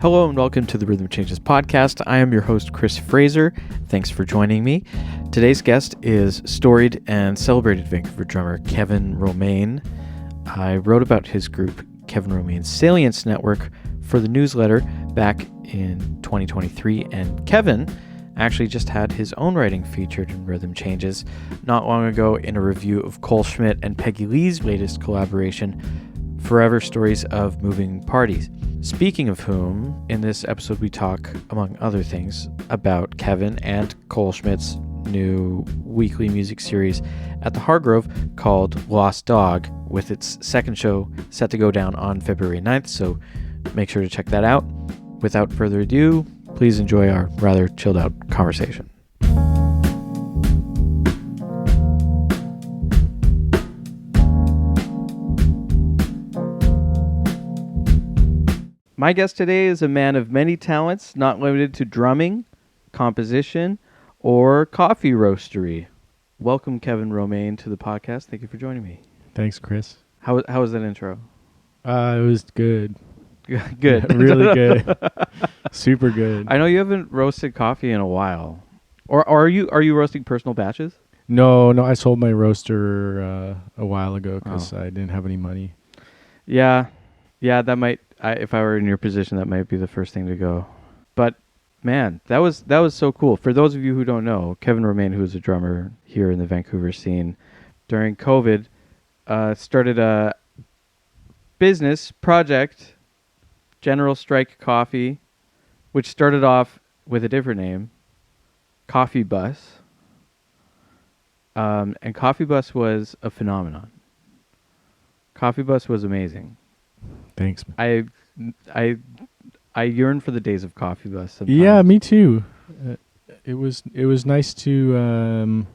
Hello and welcome to the Rhythm Changes podcast. I am your host, Chris Fraser. Thanks for joining me. Today's guest is storied and celebrated Vancouver drummer Kevin Romain. I wrote about his group, Kevin Romain's Salience Network, for the newsletter back in 2023, and Kevin actually just had his own writing featured in Rhythm Changes not long ago in a review of Cole Schmidt and Peggy Lee's latest collaboration, Forever Stories of Moving Parties. Speaking of whom, in this episode we talk, among other things, about Kevin and Cole Schmidt's new weekly music series at the Hargrove called Lost Dog, with its second show set to go down on February 9th, so make sure to check that out. Without further ado, please enjoy our rather chilled out conversation. My guest today is a man of many talents, not limited to drumming, composition, or coffee roastery. Welcome, Kevin Romain, to the podcast. Thank you for joining me. Thanks, Chris. How was that intro? It was good. Good. Really good. Super good. I know you haven't roasted coffee in a while. Or are you roasting personal batches? No, I sold my roaster a while ago because I didn't have any money. Yeah, that might... if I were in your position, that might be the first thing to go. But man, that was so cool. For those of you who don't know, Kevin Romain, who is a drummer here in the Vancouver scene, during COVID, started a business project, General Strike Coffee, which started off with a different name, Coffee Bus. And Coffee Bus was a phenomenon. Coffee Bus was amazing. Thanks. I yearn for the days of Coffee Bus sometimes. Yeah, me too. It was nice to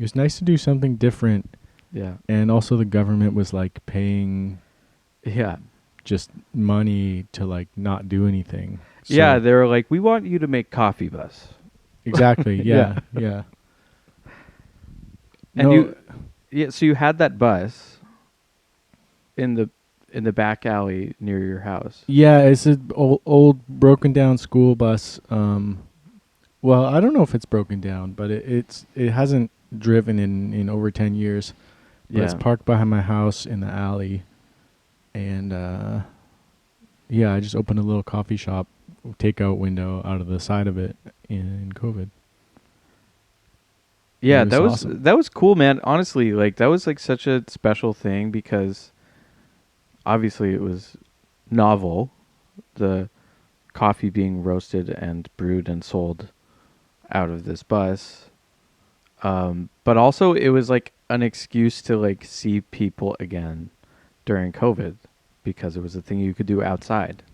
do something different. Yeah. And also the government was like paying just money to like not do anything. So yeah, they were like, we want you to make Coffee Bus. Exactly. Yeah. And so you had that bus in the back alley near your house. Yeah, it's an old broken down school bus. Well, I don't know if it's broken down, but it hasn't driven in over 10 years. But it's parked behind my house in the alley. And I just opened a little coffee shop takeout window out of the side of it in COVID. Yeah, that was awesome. That was cool, man. Honestly, like that was like such a special thing because obviously it was novel, the coffee being roasted and brewed and sold out of this bus. But also it was like an excuse to like see people again during COVID because it was a thing you could do outside.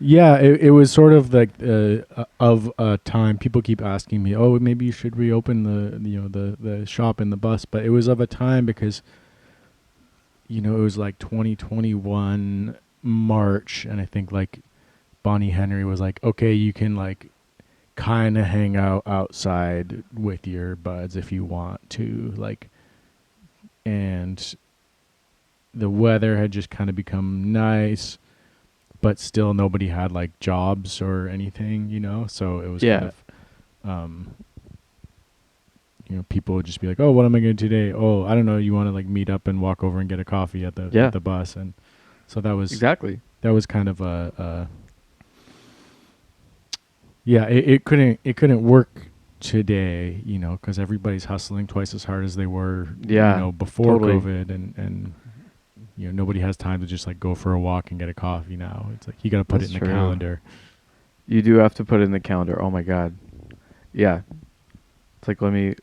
Yeah, it was sort of like of a time. People keep asking me, "Oh, maybe you should reopen the shop in the bus." But it was of a time because it was like 2021 March, and I think like Bonnie Henry was like, "Okay, you can like kind of hang out outside with your buds if you want to," like, and the weather had just kind of become nice. But still nobody had like jobs or anything, so it was kind of, people would just be like, oh, what am I going to do today? Oh, I don't know. You want to like meet up and walk over and get a coffee at the bus. And so that was that was kind of it couldn't work today, cause everybody's hustling twice as hard as they were, before COVID and nobody has time to just like go for a walk and get a coffee now. It's like you got to put it in the calendar. You do have to put it in the calendar. Oh my God. Yeah. It's like, let me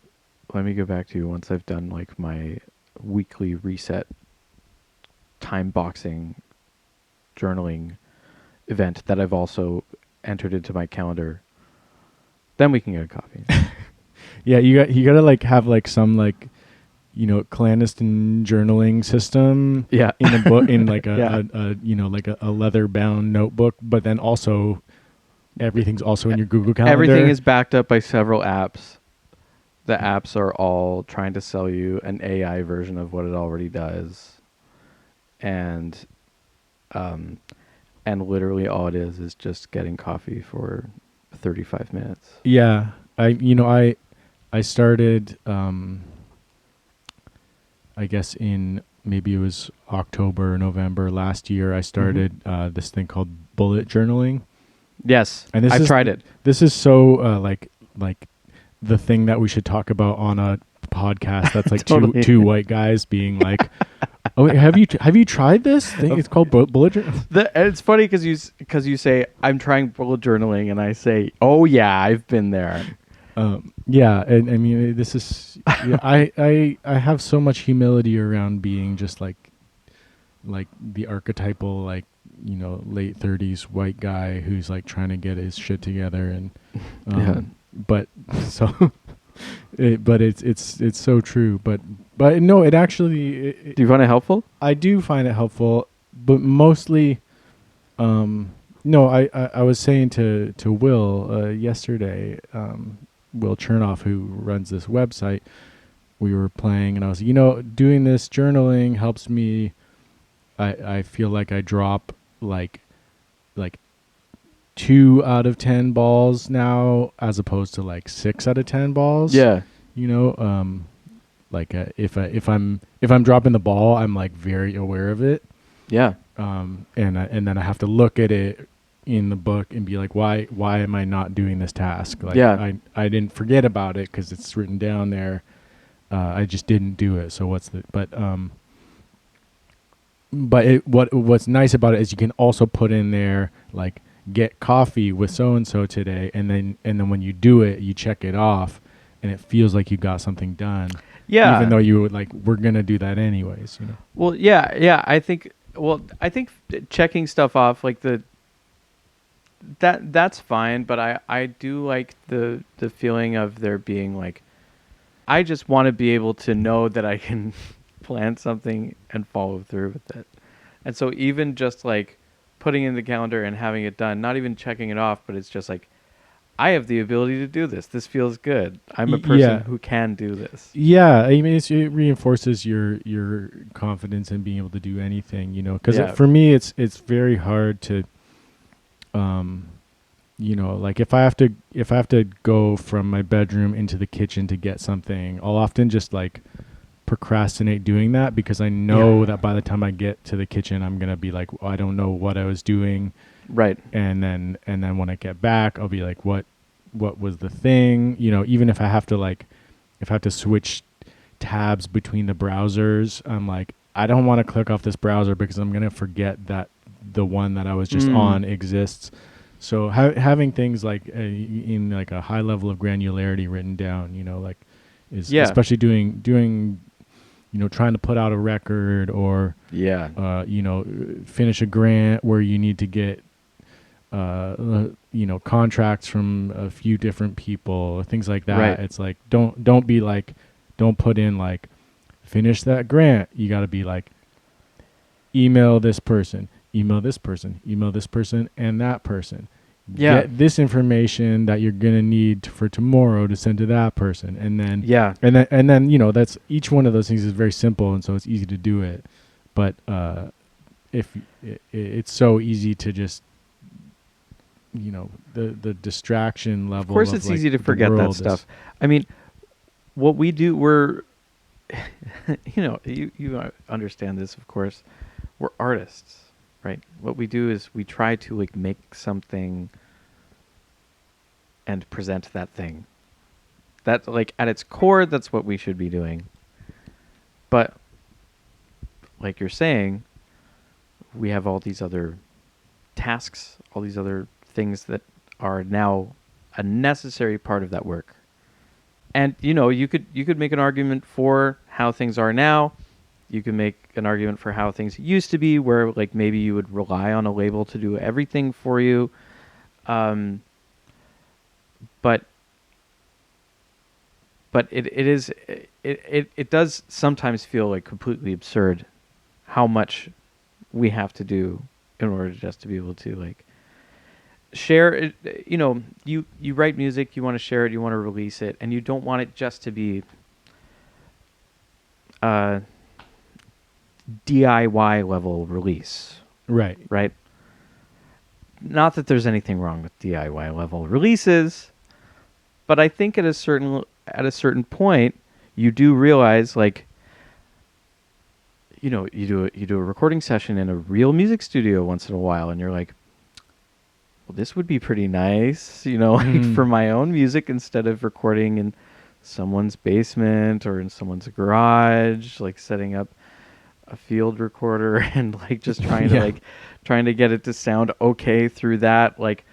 go back to you once I've done like my weekly reset time boxing journaling event that I've also entered into my calendar. Then we can get a coffee. Yeah. You got to like have like some like, clandestine journaling system in a book, in like a leather bound notebook, but then also everything's also in your Google Calendar. Everything is backed up by several apps. The apps are all trying to sell you an AI version of what it already does. And and literally all it is just getting coffee for 35 minutes. Yeah. I started, I guess in maybe it was October or November last year, I started this thing called bullet journaling. Yes, And I've tried it. This is so like the thing that we should talk about on a podcast. That's like Totally. two white guys being like, "Oh, wait, have you tried this thing? It's called bullet journal." And it's funny because you say I'm trying bullet journaling, and I say, "Oh yeah, I've been there." Yeah, and I mean this is I have so much humility around being just like the archetypal like late 30s white guy who's like trying to get his shit together and but so but it's so true but no it actually Do you find it helpful? I do find it helpful but mostly no I was saying to Will yesterday Will Chernoff, who runs this website, we were playing and I was doing this journaling helps me. I feel like I drop like 2 out of 10 balls now as opposed to like 6 out of 10 balls. Yeah. Like if I'm dropping the ball, I'm like very aware of it. Yeah. And then I have to look at it in the book and be like, why am I not doing this task? Like, Yeah. I didn't forget about it because it's written down there. I just didn't do it. So what's nice about it is you can also put in there like get coffee with so and so today, and then when you do it, you check it off, and it feels like you got something done. Yeah. Even though you we're gonna do that anyways. Well, yeah. I think checking stuff off like that's fine, but I do like the feeling of there being like, I just want to be able to know that I can plan something and follow through with it. And so even just like putting in the calendar and having it done, not even checking it off, but it's just like, I have the ability to do this. This feels good. I'm a person who can do this. Yeah, I mean, it reinforces your confidence in being able to do anything, because for me, it's very hard to, like if I have to go from my bedroom into the kitchen to get something, I'll often just like procrastinate doing that because I know that by the time I get to the kitchen, I'm gonna be like, I don't know what I was doing. Right. And then when I get back, I'll be like, what was the thing? Even if I have to switch tabs between the browsers, I'm like, I don't want to click off this browser because I'm going to forget that the one that I was just on exists. So having things like in like a high level of granularity written down, is especially doing trying to put out a record or finish a grant where you need to get contracts from a few different people, things like that. Right. It's like don't be like, don't put in like finish that grant. You got to be like email this person, email this person, email this person, and that person. Yeah. Get this information that you're gonna need for tomorrow to send to that person, and then and then that's each one of those things is very simple, and so it's easy to do it. But if it's so easy to just the distraction level. Of course, it's easy to forget that stuff. I mean, what we do, we're you understand this, of course. We're artists, right? What we do is we try to like make something and present that thing. That like at its core, that's what we should be doing. But like you're saying, we have all these other tasks, all these other things that are now a necessary part of that work. And you could make an argument for how things are now. You can make an argument for how things used to be, where like maybe you would rely on a label to do everything for you. But it does sometimes feel like completely absurd how much we have to do in order just to be able to like share it. You write music, you want to share it, you want to release it, and you don't want it just to be DIY level release. Right. not that there's anything wrong with DIY level releases, but I think at a certain point, you do realize, like, you do a recording session in a real music studio once in a while, and you're like, well, this would be pretty nice, like for my own music, instead of recording in someone's basement or in someone's garage, like setting up a field recorder and like just trying to get it to sound okay through that. Like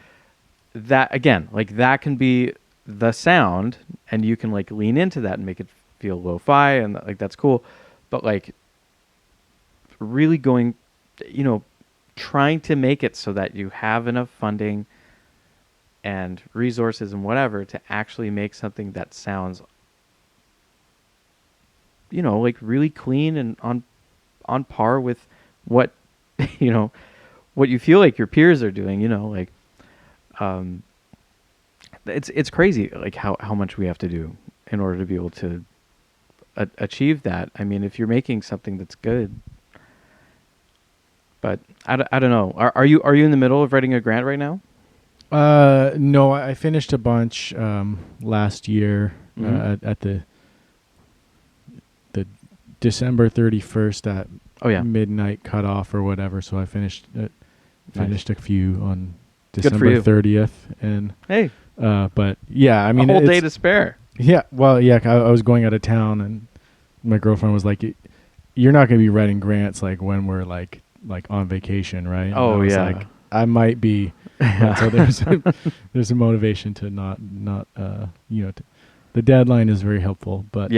that, again, like that can be the sound, and you can like lean into that and make it feel lo-fi, and like that's cool. But like really going, trying to make it so that you have enough funding and resources and whatever to actually make something that sounds, like really clean and on par with what, what you feel like your peers are doing, like, it's crazy, like how much we have to do in order to be able to achieve that. I mean, if you're making something that's good, but I don't know. Are you in the middle of writing a grant right now? No, I finished a bunch last year at the December 31st at midnight cutoff or whatever. So I finished a few on December 30th, and hey, but yeah, I mean, a whole day to spare. Yeah, well, yeah, I was going out of town, and my girlfriend was like, "You're not going to be writing grants like when we're like on vacation, right?" And oh, I was yeah. like, I might be. So there's a motivation to not the deadline is very helpful, but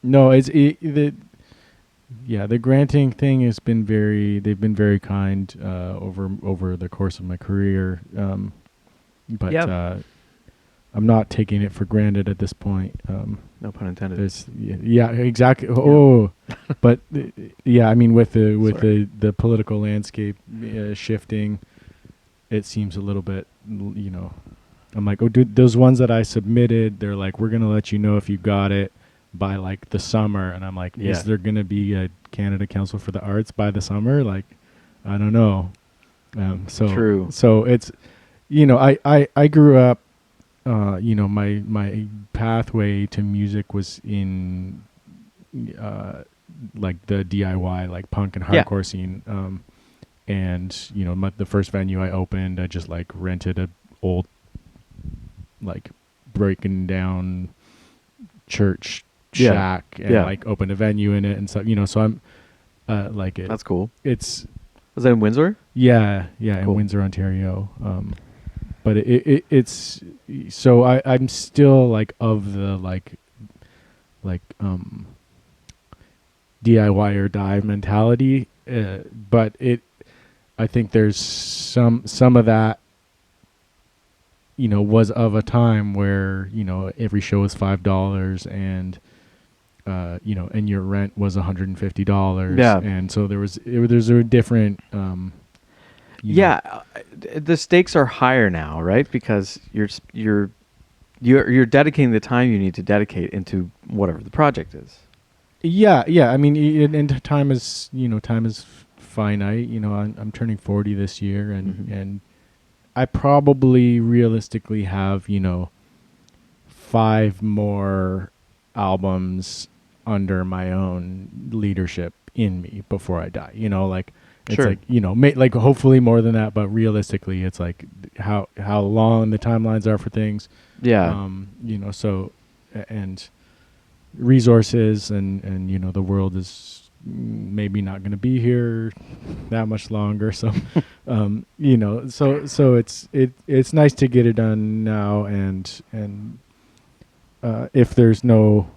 no, the granting thing has been they've been very kind over the course of my career, but I'm not taking it for granted at this point. No pun intended. Exactly. Oh, but I mean, with the political landscape shifting, it seems a little bit, I'm like, oh, dude, those ones that I submitted, they're like, we're gonna let you know if you got it by like the summer, and I'm like, is there gonna be a Canada Council for the Arts by the summer? Like, I don't know. So true. So it's, I grew up. My pathway to music was in like the DIY, like punk and hardcore scene. And the first venue I opened, I just like rented a old, like breaking down church shack and like opened a venue in it and stuff. So I'm like it. That's cool. Was that in Windsor? Yeah, cool. In Windsor, Ontario. But it's so I'm still like of the like DIY or die mentality, but I think there's some of that was of a time where every show was $5 and and your rent was $150, and so there's a different the stakes are higher now, right? Because you're dedicating the time you need to dedicate into whatever the project is. Yeah. I mean, and time is finite. I'm turning 40 this year, and I probably realistically have 5 more albums under my own leadership in me before I die. It's like, like hopefully more than that, but realistically it's like how long the timelines are for things. Yeah. So, and resources and the world is maybe not going to be here that much longer. So, so it's nice to get it done now. And if there's no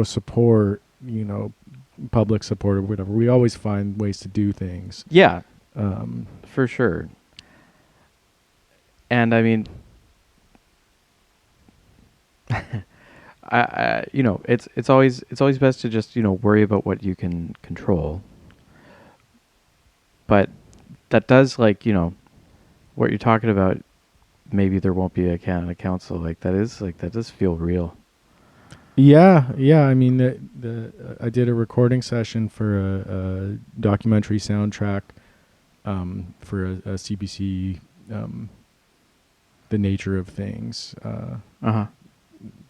support, public support or whatever, we always find ways to do things. Yeah, for sure. And I mean, it's always best to just worry about what you can control. But that does what you're talking about. Maybe there won't be a Canada Council. That does feel real. Yeah. I mean, I did a recording session for a documentary soundtrack for a CBC, The Nature of Things.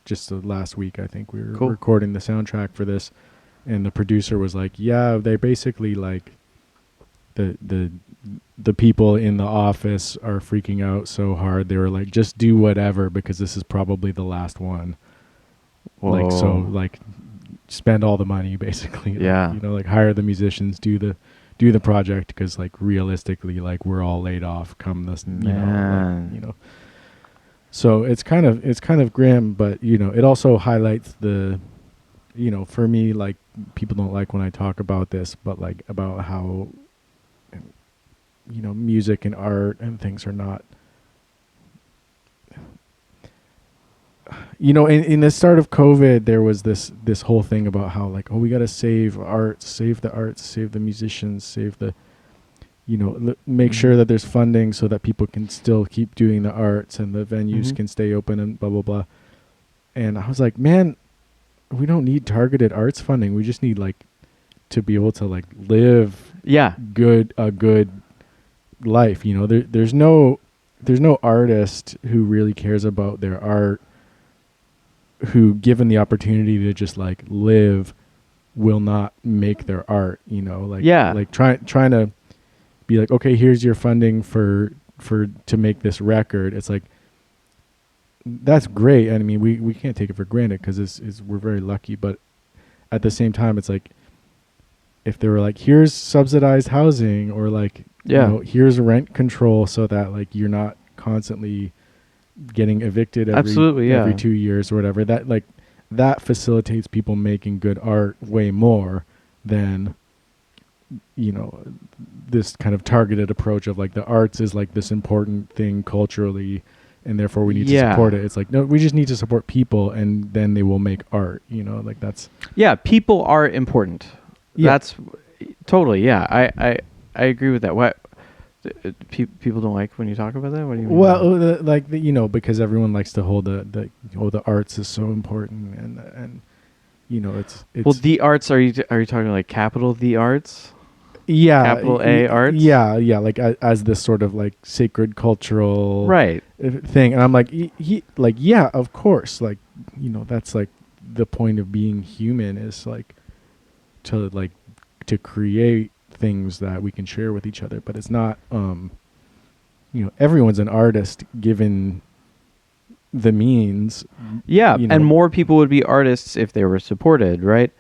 Just last week, I think we were recording the soundtrack for this, and the producer was like, "Yeah, they basically like the people in the office are freaking out so hard. They were like, just do whatever because this is probably the last one. Whoa. Like, so like spend all the money basically. Yeah. Like, you know, like hire the musicians, do the project because like realistically, like we're all laid off come this, you know. So it's kind of grim, but you know, it also highlights the, you know, for me, like people don't like when I talk about this, but like about how, you know, music and art and things are not, you know, in the start of COVID, there was this whole thing about how like, oh, we got to save arts, save the arts, save the musicians, save the, you know, make sure that there's funding so that people can still keep doing the arts and the venues can stay open and blah, blah, blah. And I was like, man, we don't need targeted arts funding. We just need like to be able to like live a good life. You know, there's no artist who really cares about their art who, given the opportunity to just like live, will not make their art, you know, like, like trying to be like, okay, here's your funding for to make this record. It's like, that's great. I mean, we can't take it for granted because we're very lucky, but at the same time, it's like, if they were like, here's subsidized housing, or like, you know, here's rent control so that like you're not constantly getting evicted every 2 years or whatever, that like that facilitates people making good art way more than, you know, this kind of targeted approach of like the arts is like this important thing culturally and therefore we need to support it. It's like, no, we just need to support people and then they will make art, you know, like that's people are important. That's totally I agree with that. What people don't like when you talk about that? What do you mean? Well, you know, because everyone likes to hold the arts is so important and you know, it's well, the arts, are you talking like capital the arts? Capital A arts? Yeah, like as this sort of like sacred cultural thing. And I'm like, like, yeah, of course. Like, you know, that's like the point of being human is like to create things that we can share with each other. But it's not, you know, everyone's an artist given the means. Yeah, you know. and more people would be artists if they were supported, right?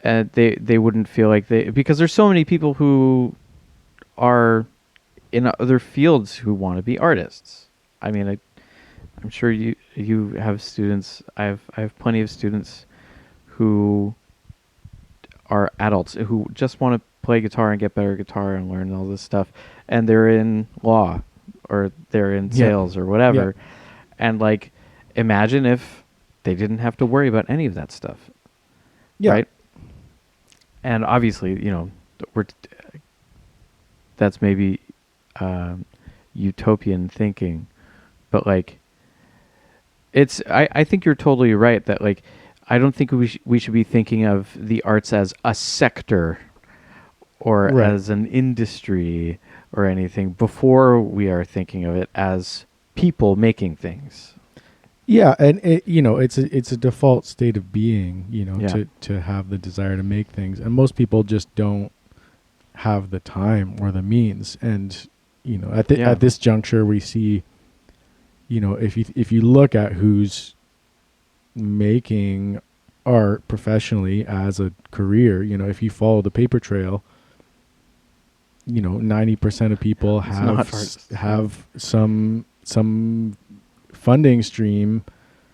And they wouldn't feel like because there's so many people who are in other fields who want to be artists. I mean, I'm sure you have students. I have plenty of students who are adults who just want to play guitar and get better at guitar and learn all this stuff, and they're in law or they're in sales or whatever. And like, imagine if they didn't have to worry about any of that stuff. Right? And obviously, you know, that's maybe utopian thinking, but like, I think you're totally right that like, I don't think we should be thinking of the arts as a sector or as an industry or anything before we are thinking of it as people making things. Yeah, and you know, it's a default state of being, you know, to have the desire to make things, and most people just don't have the time or the means. And you know, at this juncture, we see, you know, if you look at who's making art professionally as a career, you know, if you follow the paper trail, you know, 90% of people have some funding stream,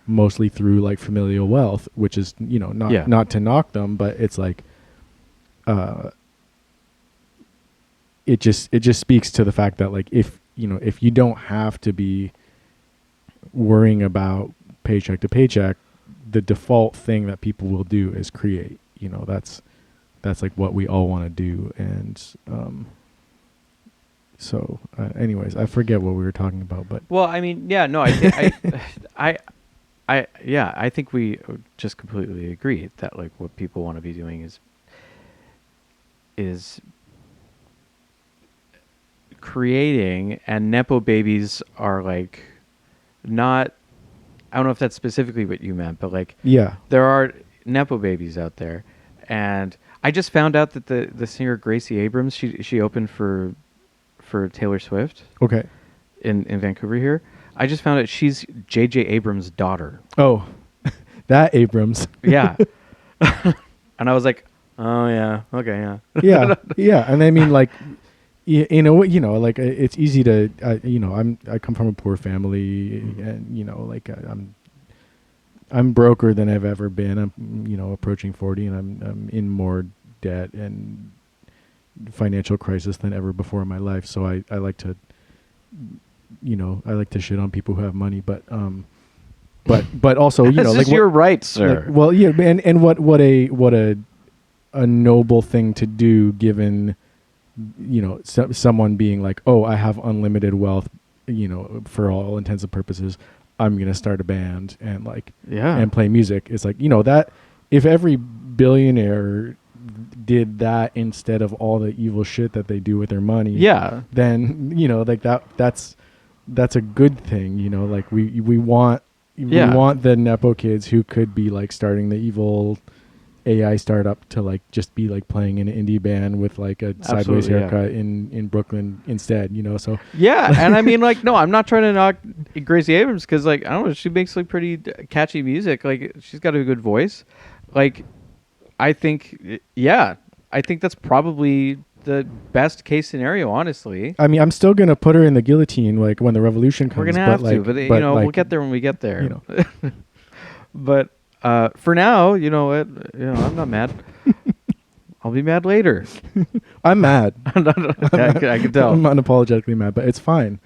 mostly through like familial wealth, which is, you know, not to knock them, but it's like it just speaks to the fact that like, if you don't have to be worrying about paycheck to paycheck, the default thing that people will do is create. You know, that's like what we all want to do. And so anyways, I forget what we were talking about, but well, I mean, I think we just completely agree that like what people want to be doing is creating, and Nepo babies are like not, I don't know if that's specifically what you meant, but like Yeah. there are Nepo babies out there. And I just found out that the singer Gracie Abrams, she opened for Taylor Swift Okay. in Vancouver here. I just found out she's J.J. Abrams' daughter. Oh, that Abrams. Yeah. And I was like, oh, yeah. Okay, yeah. Yeah. Yeah. And I mean, like, in a way, like it's easy to, I come from a poor family, and like I'm broker than I've ever been. I'm approaching 40, and I'm in more debt and financial crisis than ever before in my life. So I like to, I like to shit on people who have money, but also, This like is your right, sir. like, well, yeah, and what a noble thing to do, given someone being like, oh, I have unlimited wealth, for all intents and purposes, I'm gonna start a band and like and play music. It's like, that if every billionaire did that instead of all the evil shit that they do with their money, then like that's a good thing. Like we want the Nepo kids who could be like starting the evil AI startup to like just be like playing in an indie band with like a sideways haircut in Brooklyn instead, so and I mean, like, no, I'm not trying to knock Gracie Abrams, because like, I don't know, she makes like pretty catchy music. Like, she's got a good voice. Like, I think that's probably the best case scenario, honestly. I mean, I'm still gonna put her in the guillotine like when the revolution comes. We're gonna have to, but we'll get there when we get there. But for now, I'm not mad. I'll be mad later. I'm mad. I can tell. I'm unapologetically mad, but it's fine.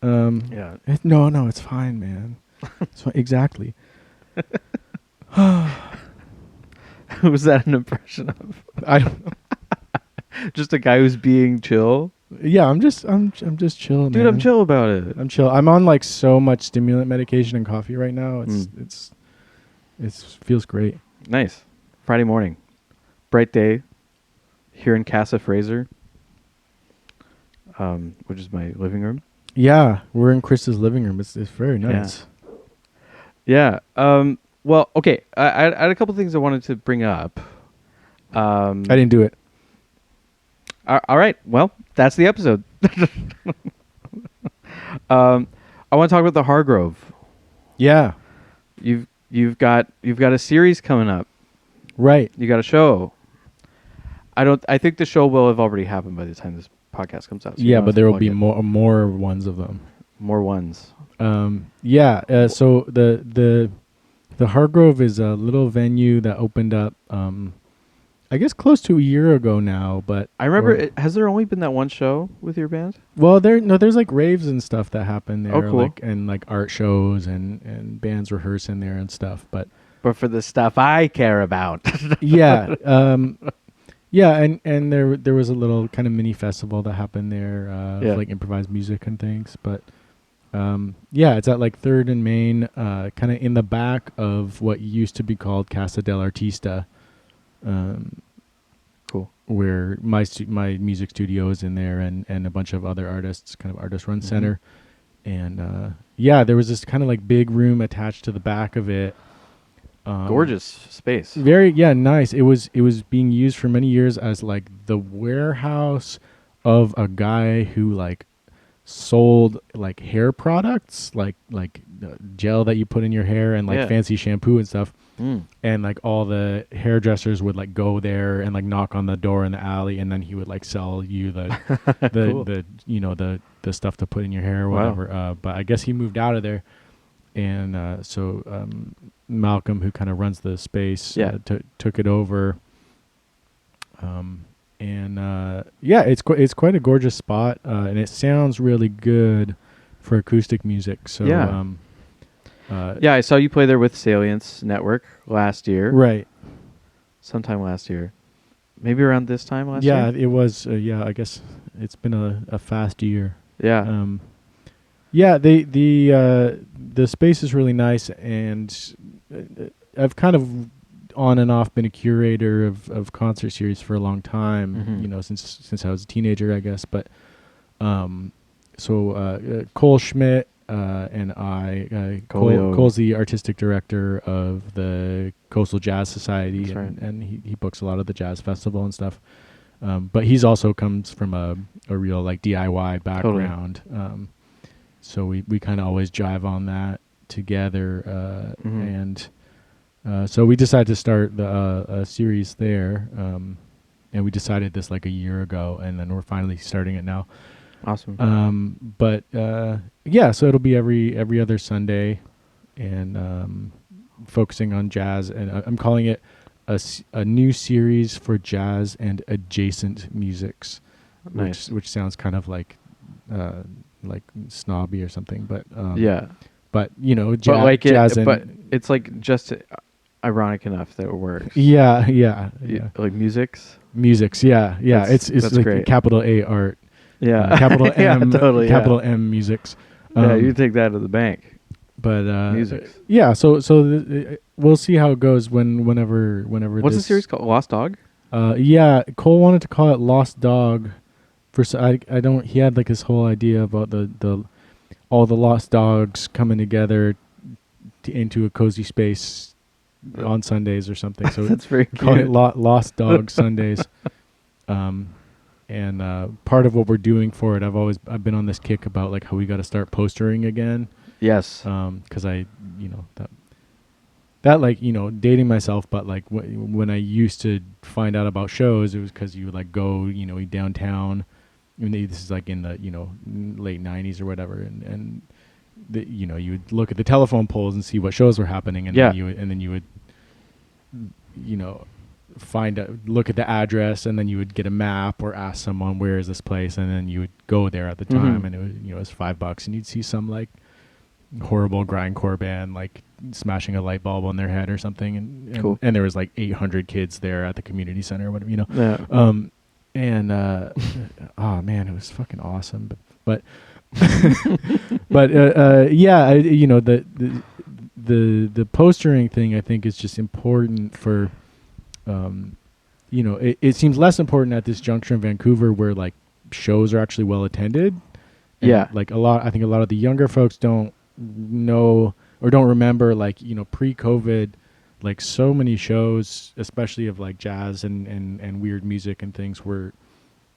No, it's fine, man. It's fine. Exactly. Who was that an impression of? I don't know. Just a guy who's being chill. Yeah, I'm just chill, dude. man. I'm chill about it. I'm chill. I'm on like so much stimulant medication and coffee right now. It feels great. Nice. Friday morning, bright day, here in Casa Fraser, which is my living room. Yeah, we're in Chris's living room. It's very nice. Yeah. Well, okay. I had a couple things I wanted to bring up. I didn't do it. All right. Well, that's the episode. I want to talk about the Hargrove. Yeah. You've got a series coming up. Right. You got a show. I think the show will have already happened by the time this podcast comes out. So but there will be more ones of them. More ones. So the Hargrove is a little venue that opened up I guess close to a year ago now, but I remember. Has there only been that one show with your band? Well, there's like raves and stuff that happen there. Oh, cool. Like art shows and bands rehearse in there and stuff. But for the stuff I care about. Yeah. And there was a little kind of mini festival that happened there, of like improvised music and things. But it's at like 3rd and Main, kind of in the back of what used to be called Casa del Artista. Cool. Where my music studio is in there, and a bunch of other artists, kind of artist run center. And there was this kind of like big room attached to the back of it. Gorgeous space. Very nice. It was being used for many years as like the warehouse of a guy who like sold like hair products, like gel that you put in your hair and like fancy shampoo and stuff. And like all the hairdressers would like go there and like knock on the door in the alley, and then he would like sell you the cool. the stuff to put in your hair or whatever. But I guess he moved out of there, and so Malcolm, who kind of runs the space, took it over. It's quite a gorgeous spot, and it sounds really good for acoustic music. So I saw you play there with Salience Network last year. Right. Sometime last year. Maybe around this time last year? Yeah, it was. I guess it's been a fast year. Yeah. The space is really nice, and I've kind of on and off been a curator of concert series for a long time, since I was a teenager, I guess. But Cole Schmidt and Cole's the artistic director of the Coastal Jazz Society, That's right. and he books a lot of the jazz festival and stuff. But he's also comes from a real like DIY background. Totally. So we kind of always jive on that together. And so we decided to start a series there. And we decided this like a year ago, and then we're finally starting it now. Awesome. So it'll be every other Sunday, and focusing on jazz, and I'm calling it a new series for jazz and adjacent musics. Nice. Which sounds kind of like snobby or something, but but you know, jazz but it's like just ironic enough that it works. Yeah. Like musics. Yeah. It's like great. Capital A art. Yeah. Capital M. Yeah, totally, capital M musics. You take that to the bank. But musics. Yeah. So we'll see how it goes whenever. What's the series called? Lost Dog. Yeah. Cole wanted to call it Lost Dog. I don't. He had like this whole idea about the all the lost dogs coming together into a cozy space on Sundays or something. So that's very cute. Call it Lost Dog Sundays. And part of what we're doing for it, I've been on this kick about like how we got to start postering again. Yes. Because that like, you know, dating myself, but like when I used to find out about shows, it was because you would like go, you know, downtown. This is like in the, you know, late 90s or whatever, and you know, you would look at the telephone poles and see what shows were happening, and then you would you know, look at the address, and then you would get a map or ask someone, where is this place, and then you would go there at the time, and it was, you know, it was $5, and you'd see some like horrible grindcore band like smashing a light bulb on their head or something, and cool. And there was like 800 kids there at the community center or whatever, you know. Yeah. Oh man, it was fucking awesome, but yeah, you know, the postering thing I think is just important for, you know, it seems less important at this juncture in Vancouver where like shows are actually well attended. Yeah. Like I think a lot of the younger folks don't know or don't remember, like, you know, pre-COVID, like so many shows, especially of like jazz and weird music and things, were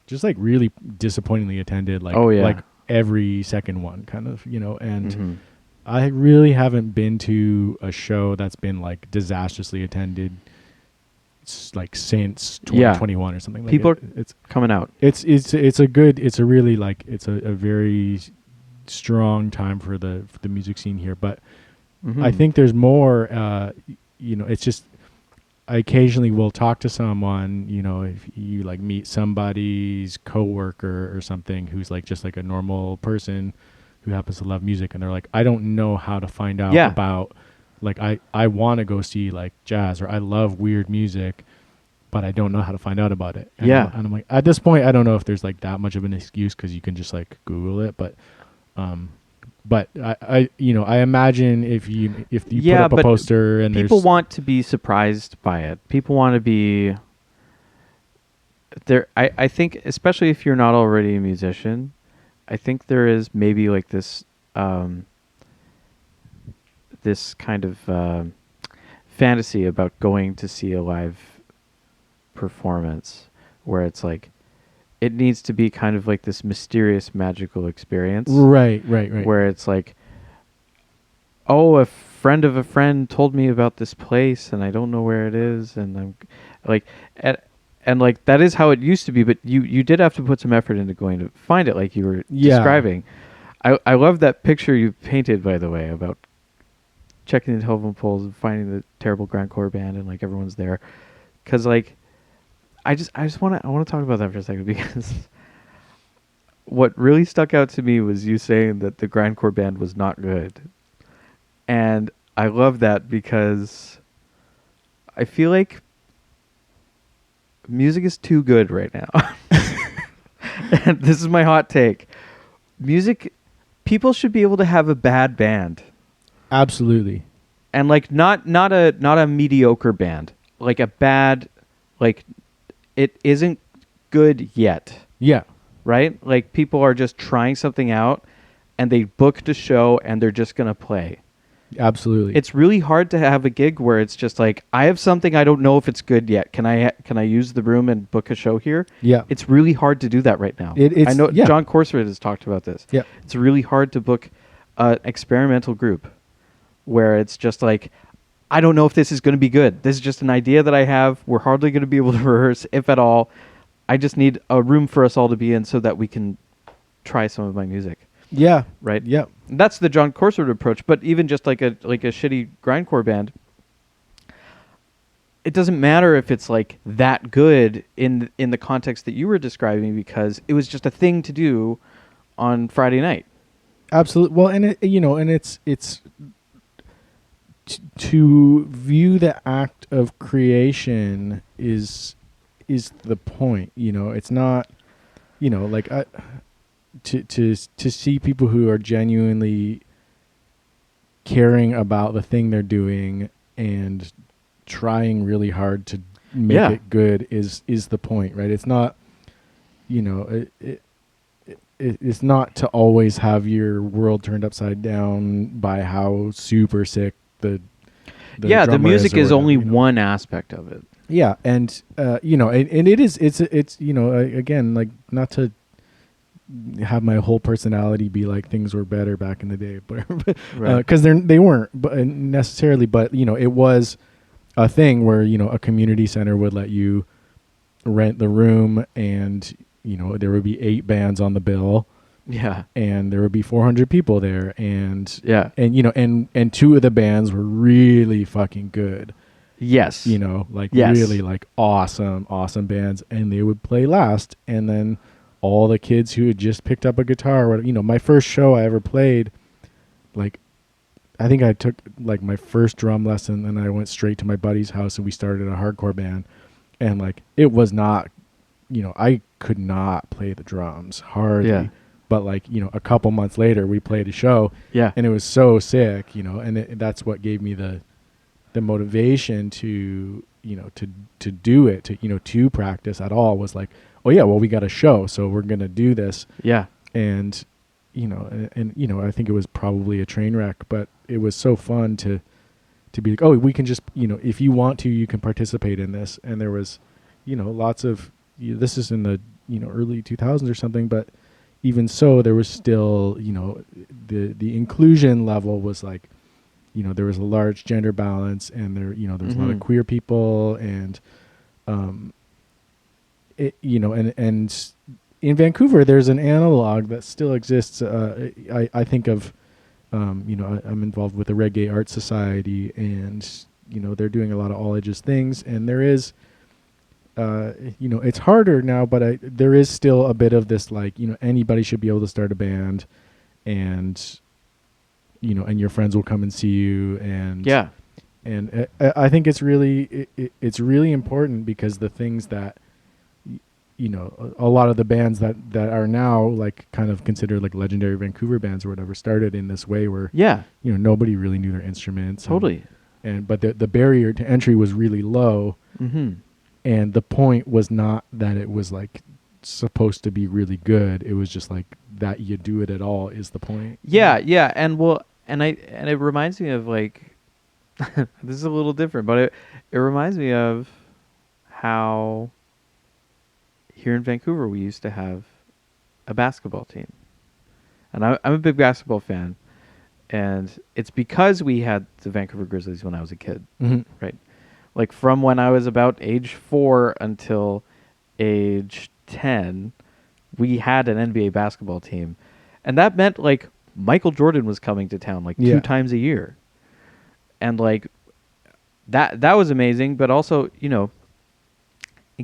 just like really disappointingly attended. Like, like every second one kind of, you know, and I really haven't been to a show that's been like disastrously attended like since 2021 or something. Like people are coming out. It's a very strong time for the music scene here, but I think there's more, you know, it's just, I occasionally will talk to someone, you know, if you like meet somebody's coworker or something who's like just like a normal person who happens to love music, and they're like, I don't know how to find out about, like, I want to go see like jazz, or I love weird music, but I don't know how to find out about it. And I'm like, at this point, I don't know if there's like that much of an excuse, because you can just like Google it, but I you know, I imagine if you put up a poster and people want to be surprised by it. People want to be there. I think, especially if you're not already a musician, I think there is maybe like this this kind of fantasy about going to see a live performance where it's like, it needs to be kind of like this mysterious, magical experience. Right. Where it's like, oh, a friend of a friend told me about this place, and I don't know where it is, and I'm like, and like that is how it used to be. But you did have to put some effort into going to find it, like you were describing. I love that picture you painted, by the way, about checking the telephone poles and finding the terrible grindcore band, and like everyone's there, because like. I want to talk about that for a second, because what really stuck out to me was you saying that the grindcore band was not good. And I love that, because I feel like music is too good right now. And this is my hot take. People should be able to have a bad band. Absolutely. And like not a mediocre band. Like a bad, like, it isn't good yet. Yeah. right? Like people are just trying something out and they booked a show and they're just going to play. Absolutely. It's really hard to have a gig where it's just like, I have something, I don't know if it's good yet. Can I use the room and book a show here? Yeah. It's really hard to do that right now. It's I know yeah. John Corsoret has talked about this. Yeah. It's really hard to book an experimental group where it's just like, I don't know if this is going to be good. This is just an idea that I have. We're hardly going to be able to rehearse, if at all. I just need a room for us all to be in so that we can try some of my music. Yeah. Right? Yeah. That's the John Corsoret approach. But even just like a shitty grindcore band, it doesn't matter if it's like that good in the context that you were describing, because it was just a thing to do on Friday night. Absolutely. Well, and it's to view the act of creation is the point. It's not, like to see people who are genuinely caring about the thing they're doing and trying really hard to make it good is the point, right? It's not, it's not to always have your world turned upside down by how super sick the the music is whatever, only one aspect of it. Yeah, and and it's again, like, not to have my whole personality be like things were better back in the day, but because they weren't, but necessarily, but it was a thing where a community center would let you rent the room, and there would be 8 bands on the bill. Yeah. And there would be 400 people there, and yeah. and 2 of the bands were really fucking good. Yes. Really like awesome bands, and they would play last, and then all the kids who had just picked up a guitar, my first show I ever played, like, I think I took like my first drum lesson and I went straight to my buddy's house and we started a hardcore band, and like it was not, I could not play the drums hardly. Yeah. But like, a couple months later we played a show, and it was so sick, and that's what gave me the motivation to, to do it, to practice at all, was like, oh yeah, well, we got a show, so we're going to do this. Yeah. And, I think it was probably a train wreck, but it was so fun to be like, oh, we can just, if you want to, you can participate in this. And there was, lots of, this is in the, early 2000s or something, but even so, there was still, the inclusion level was like, there was a large gender balance, and there, there was a lot of queer people, and, and in Vancouver, there's an analog that still exists. I think of, I'm involved with the Reggae Art Society, and, they're doing a lot of all ages things, and there is, it's harder now, but there is still a bit of this, like, anybody should be able to start a band, and, and your friends will come and see you, and and I think it's really it's really important, because the things that a lot of the bands that are now like kind of considered like legendary Vancouver bands or whatever started in this way, where nobody really knew their instruments, but the barrier to entry was really low. And the point was not that it was like supposed to be really good. It was just like that you do it at all is the point. Yeah. And it reminds me of like, this is a little different, but it reminds me of how here in Vancouver we used to have a basketball team. And I'm a big basketball fan. And it's because we had the Vancouver Grizzlies when I was a kid, right? Like from when I was about age 4 until age 10, we had an NBA basketball team. And that meant like Michael Jordan was coming to town like 2 times a year. And like that was amazing. But also, in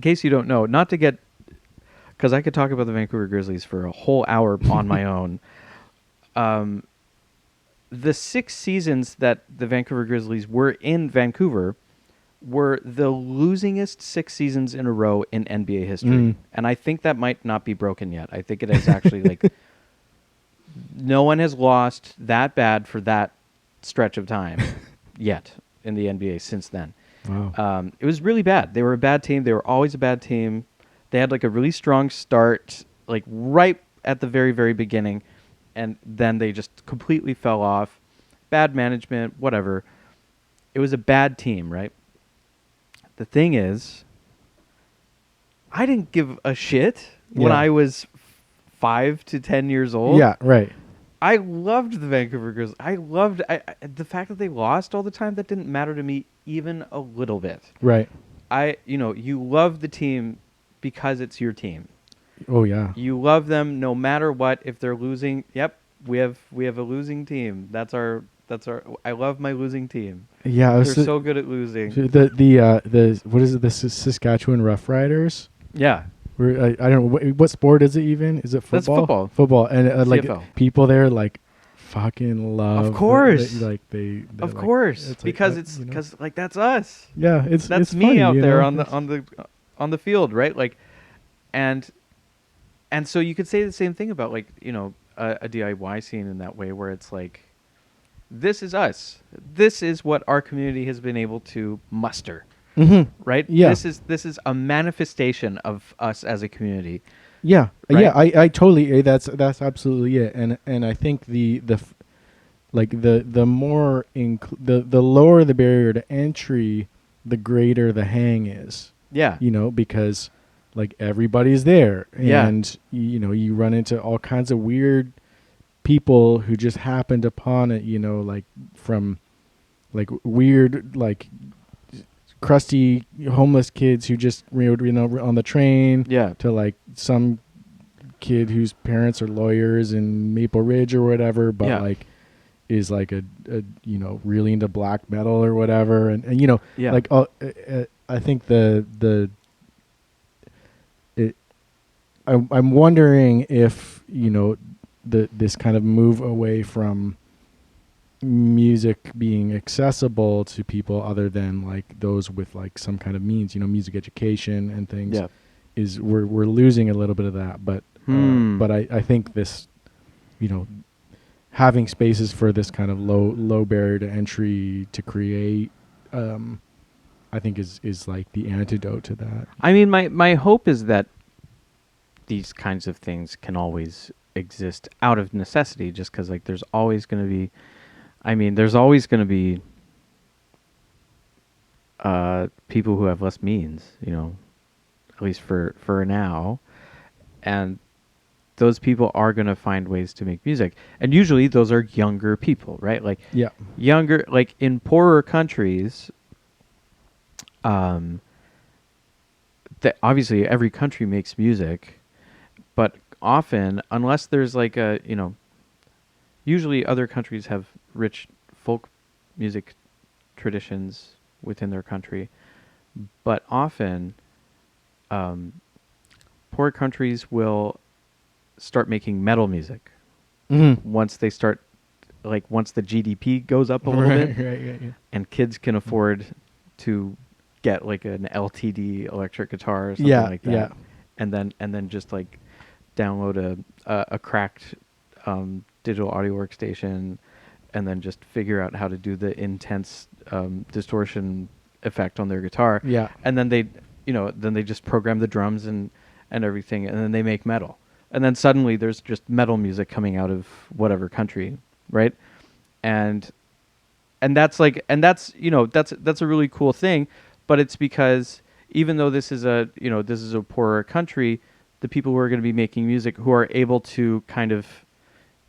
case you don't know, not to get, because I could talk about the Vancouver Grizzlies for a whole hour on my own. The 6 seasons that the Vancouver Grizzlies were in Vancouver were the losingest 6 seasons in a row in NBA history. And I think that might not be broken yet. I think it is actually like no one has lost that bad for that stretch of time yet in the NBA since then. Wow. It was really bad. They were a bad team. They were always a bad team. They had like a really strong start, like right at the very, very beginning, and then they just completely fell off. Bad management, whatever. It was a bad team, right? The thing is, I didn't give a shit when Yeah. I was 5 to 10 years old. Yeah, right. I loved the Vancouver Grizzlies. I loved the fact that they lost all the time. That didn't matter to me even a little bit. Right. You love the team because it's your team. Oh yeah. You love them no matter what. If they're losing, yep, we have a losing team. That's our. I love my losing team. Yeah, They're so good at losing. The what is it? The Saskatchewan Roughriders. Yeah. I don't know what sport is it even? Is it football? That's football. Football, and like CFL. people there like fucking love. Of course. Of like, course, because like that's us. Yeah, that's it's me funny, out there know? on the field, right? Like, and so you could say the same thing about like a DIY scene in that way, where it's like, this is us. This is what our community has been able to muster. Mm-hmm. Right? Yeah. This is a manifestation of us as a community. Yeah. Right? Yeah. I totally. That's absolutely it. And I think the more the lower the barrier to entry, the greater the hang is. Yeah. Because like everybody's there, Yeah. and you run into all kinds of weird people who just happened upon it. Like from like weird like crusty homeless kids who just on the train, Yeah, to like some kid whose parents are lawyers in Maple Ridge or whatever, but like is like a really into black metal or whatever, and yeah. like I think I'm wondering if this kind of move away from music being accessible to people other than like those with like some kind of means, music education and things, is we're losing a little bit of that. But I think this, having spaces for this kind of low barrier to entry to create, I think is like the antidote to that. I mean, my hope is that these kinds of things can always exist out of necessity, just because like there's always going to be people who have less means, at least for now, and those people are going to find ways to make music, and usually those are younger people, right? Like younger, like in poorer countries, that obviously every country makes music, but often, unless there's like usually other countries have rich folk music traditions within their country, but often poor countries will start making metal music once they start, like once the GDP goes up a little bit, and kids can afford to get like an LTD electric guitar or something like that, and then just like download a cracked digital audio workstation, and then just figure out how to do the intense distortion effect on their guitar. Yeah. And then they just program the drums and everything, and then they make metal. And then suddenly there's just metal music coming out of whatever country, right? And that's like, and that's a really cool thing, but it's because even though this is a poorer country, the people who are going to be making music, who are able to kind of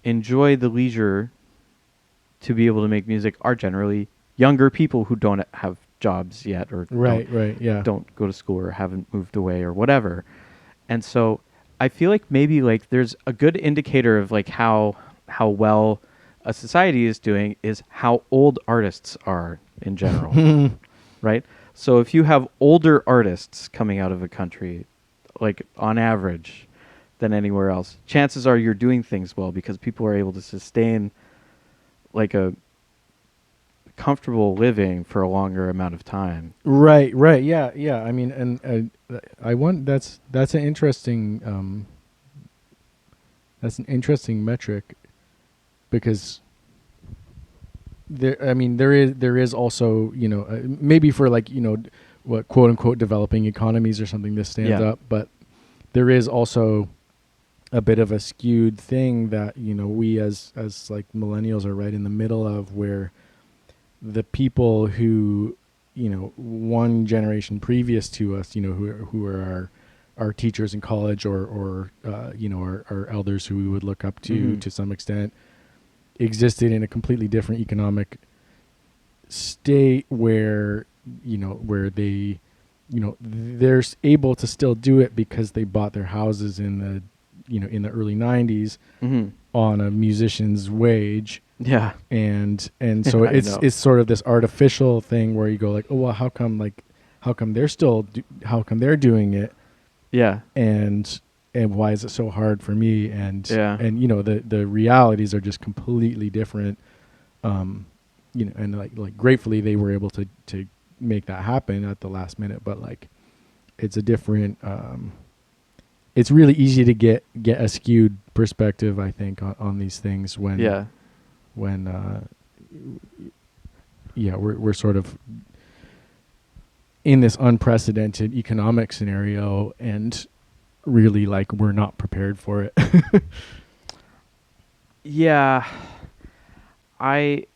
enjoy the leisure to be able to make music, are generally younger people who don't have jobs yet, or don't go to school, or haven't moved away, or whatever. And so I feel like maybe like there's a good indicator of like how well a society is doing is how old artists are in general, right? So if you have older artists coming out of a country, like on average, than anywhere else, chances are you're doing things well, because people are able to sustain like a comfortable living for a longer amount of time. Right. Yeah. I mean, and I want that's an interesting metric, because there is also maybe for like what quote unquote developing economies or something this stands up, but there is also a bit of a skewed thing that, you know, we as like millennials are right in the middle of, where the people who, you know, one generation previous to us, you know, who are our teachers in college, or you know, our elders who we would look up to some extent, existed in a completely different economic state where, you know, where they, you know, they're able to still do it because they bought their houses in the, you know, in the early 90s on a musician's wage. Yeah. And so it's sort of this artificial thing where you go like, oh, well, how come they're doing it? Yeah. And why is it so hard for me? And Yeah. and you know, the realities are just completely different. You know, and like gratefully they were able to make that happen at the last minute, but like it's a different it's really easy to get a skewed perspective, I think, on these things when we're sort of in this unprecedented economic scenario, and really like we're not prepared for it. Yeah. And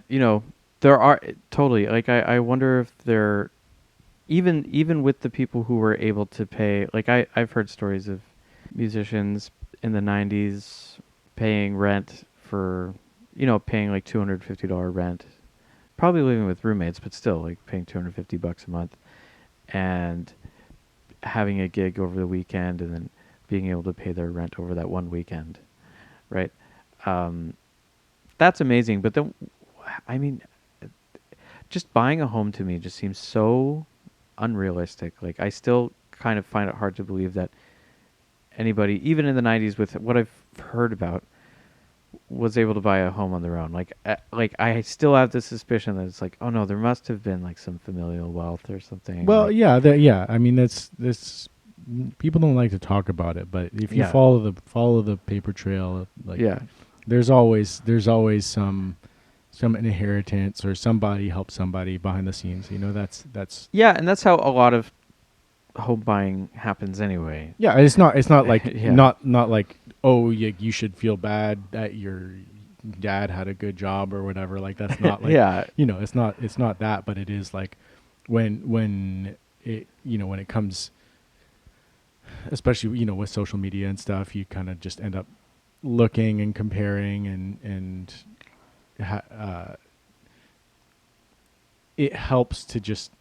you know, there are totally, like, I wonder if there, even with the people who were able to pay, like I've heard stories of musicians in the 90s paying rent for, you know, paying like $250 rent, probably living with roommates, but still like paying $250 a month, and having a gig over the weekend, and then being able to pay their rent over that one weekend, right? That's amazing. But then, I mean, just buying a home to me just seems so unrealistic. Like, I still kind of find it hard to believe that anybody, even in the 90s, with what I've heard about, was able to buy a home on their own. Like I still have the suspicion that it's like, oh no, there must have been like some familial wealth or something. Well, like, yeah. I mean, that's people don't like to talk about it, but if you follow the paper trail, like, there's always some inheritance, or somebody helped somebody behind the scenes. You know, that's and that's how a lot of home buying happens anyway. Yeah, it's not like not like, oh, you should feel bad that your dad had a good job or whatever. Like, that's not like you know, it's not that, but it is like when it, you know, when it comes, especially, you know, with social media and stuff, you kind of just end up looking and comparing, and it helps to just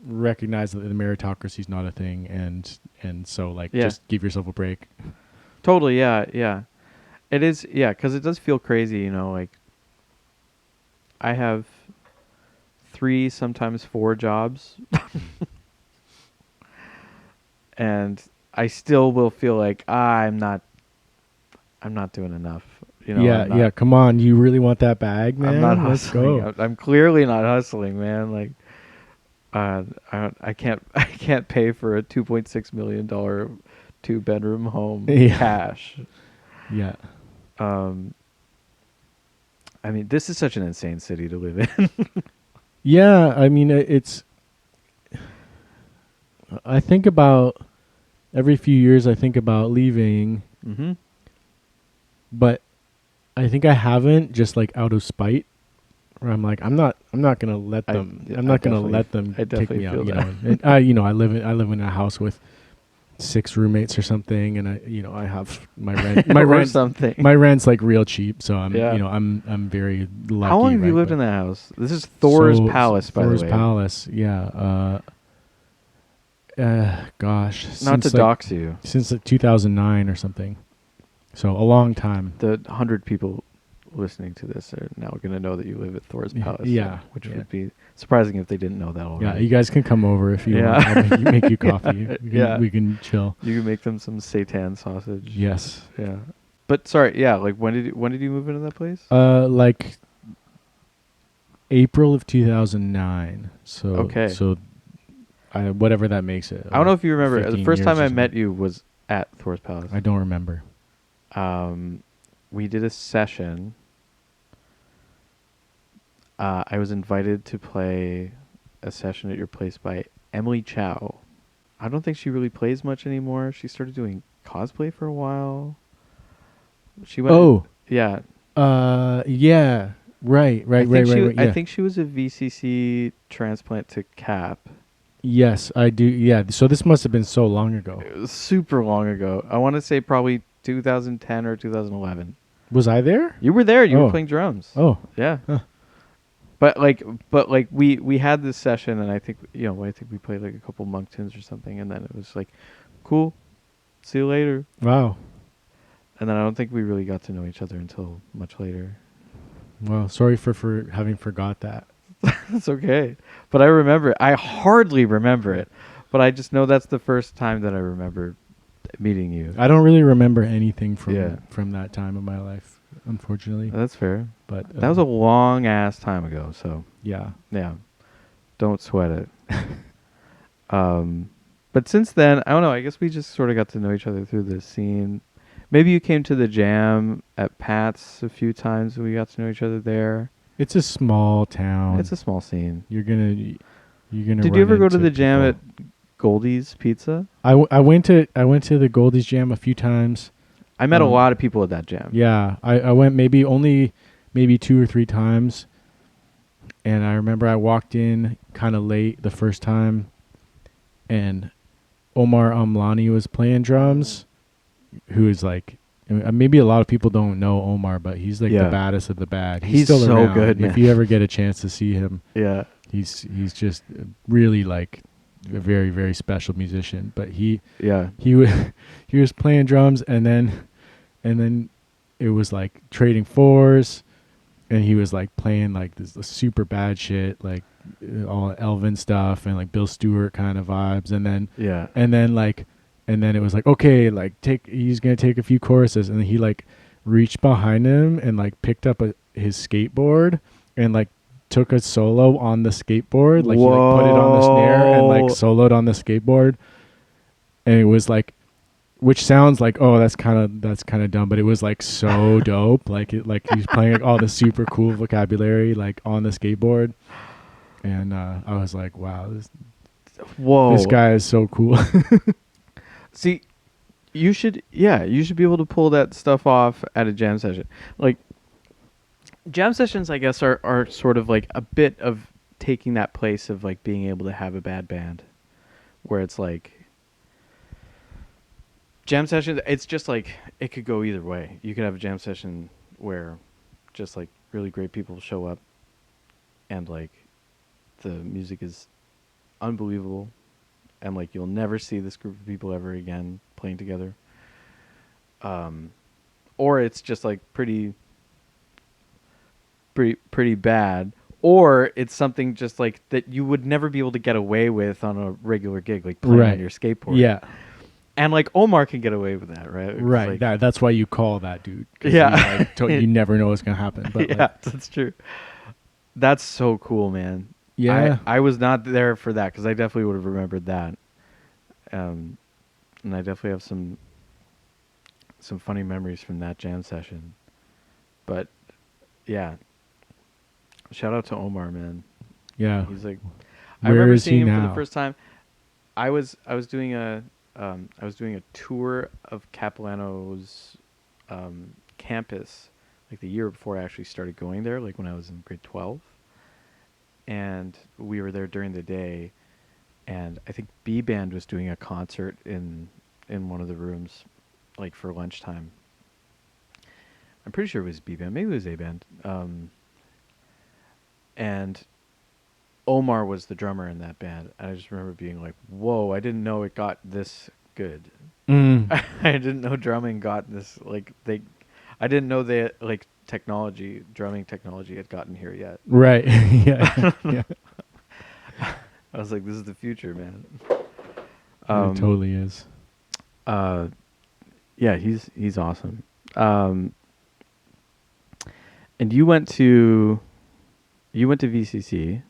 recognize that the meritocracy is not a thing, and so like just give yourself a break. Totally, yeah. It is, because it does feel crazy, you know, like I have 3, sometimes 4 jobs, and I still will feel like I'm not doing enough. You know, yeah. Come on, you really want that bag, man? I'm not hustling. Let's go. I'm clearly not hustling, man. Like, I can't pay for a $2.6 million 2-bedroom home cash. Yeah. I mean, this is such an insane city to live in. Yeah, I mean, I think about every few years. I think about leaving, but I think I haven't, just like out of spite. Where I'm like, I'm not gonna let them. I'm not gonna let them take me out. You know, and I live in a house with 6 roommates or something, and I have my rent. My rent something. My rent's like real cheap, so I'm I'm very lucky. How long have you lived in that house? This is Thor's Palace, by the way. Thor's Palace, yeah. Gosh, not to dox you. Since 2009 or something, so a long time. The 100 people listening to this are now going to know that you live at Thor's Palace. Which would be surprising if they didn't know that already. Yeah, you guys can come over if you want. I'll make you coffee. We can chill. You can make them some seitan sausage. Yes. Yeah. But sorry, like when did you move into that place? Like April of 2009. So okay. So whatever that makes it. I don't know if you remember. The first time I met you was at Thor's Palace. I don't remember. We did a session. I was invited to play a session at your place by Emily Chow. I don't think she really plays much anymore. She started doing cosplay for a while. She went. Oh. Yeah. Yeah. Right. Yeah. I think she was a VCC transplant to Cap. Yes, I do. Yeah. So this must have been so long ago. It was super long ago. I want to say probably 2010 or 2011. Was I there? You were there. You were playing drums. Oh. Yeah. Huh. But we had this session, and I think we played like a couple monk tunes or something, and then it was like, cool, see you later. Wow. And then I don't think we really got to know each other until much later. Well, sorry for having forgot that. It's okay. But I remember it. I hardly remember it, but I just know that's the first time that I remember meeting you. I don't really remember anything Yeah. from that time of my life, unfortunately. That's fair. But That was a long ass time ago, so yeah. don't sweat it. But since then, I don't know, I guess we just sort of got to know each other through the scene. Maybe you came to the jam at Pat's a few times. We got to know each other there. It's a small town. It's a small scene. You're gonna. Did you ever go to the jam at Goldie's Pizza? I went to the Goldie's jam a few times. I met a lot of people at that jam. Yeah, I went maybe 2 or 3 times, and I remember I walked in kind of late the first time, and Omar Amlani was playing drums, who is like, maybe a lot of people don't know Omar, but he's like the baddest of the bad. He's still so around. good, man. If you ever get a chance to see him, Yeah, he's just really like a very, very special musician. But he was playing drums, and then it was like trading fours, and he was like playing like this super bad shit, like all Elvin stuff and like Bill Stewart kind of vibes, and then it was like, okay, like he's gonna take a few choruses, and then he like reached behind him and like picked up his skateboard and like took a solo on the skateboard, like Whoa. he like put it on the snare and like soloed on the skateboard, and it was like, which sounds like, oh, that's kind of dumb, but it was like so dope, like he's playing like, all the super cool vocabulary like on the skateboard, and I was like, wow, this guy is so cool. See, you should be able to pull that stuff off at a jam session. Like, jam sessions, I guess, are sort of like a bit of taking that place of like being able to have a bad band, where it's like jam sessions. It's just like it could go either way. You could have a jam session where just like really great people show up, and like the music is unbelievable, and like you'll never see this group of people ever again playing together. Or it's just like pretty bad, or it's something just like that you would never be able to get away with on a regular gig, like playing on your skateboard. Yeah. And like Omar can get away with that, right? Right. Like, That's why you call that dude. Yeah. You never know what's gonna happen. But yeah, that's true. That's so cool, man. Yeah. I was not there for that because I definitely would have remembered that. And I definitely have some funny memories from that jam session. But yeah, shout out to Omar, man. Yeah. He's like, Where I remember is he seeing him now? for the first time. I was doing a tour of Capilano's campus like the year before I actually started going there, like when I was in grade 12. And we were there during the day, and I think B Band was doing a concert in one of the rooms, like for lunchtime. I'm pretty sure it was B Band, maybe it was A Band. And Omar was the drummer in that band. I just remember being like, "Whoa! I didn't know it got this good. I didn't know drumming got this like I didn't know that like drumming technology had gotten here yet." Right. Yeah. Yeah. I was like, "This is the future, man." It totally is. Yeah, he's awesome. And you went to VCC.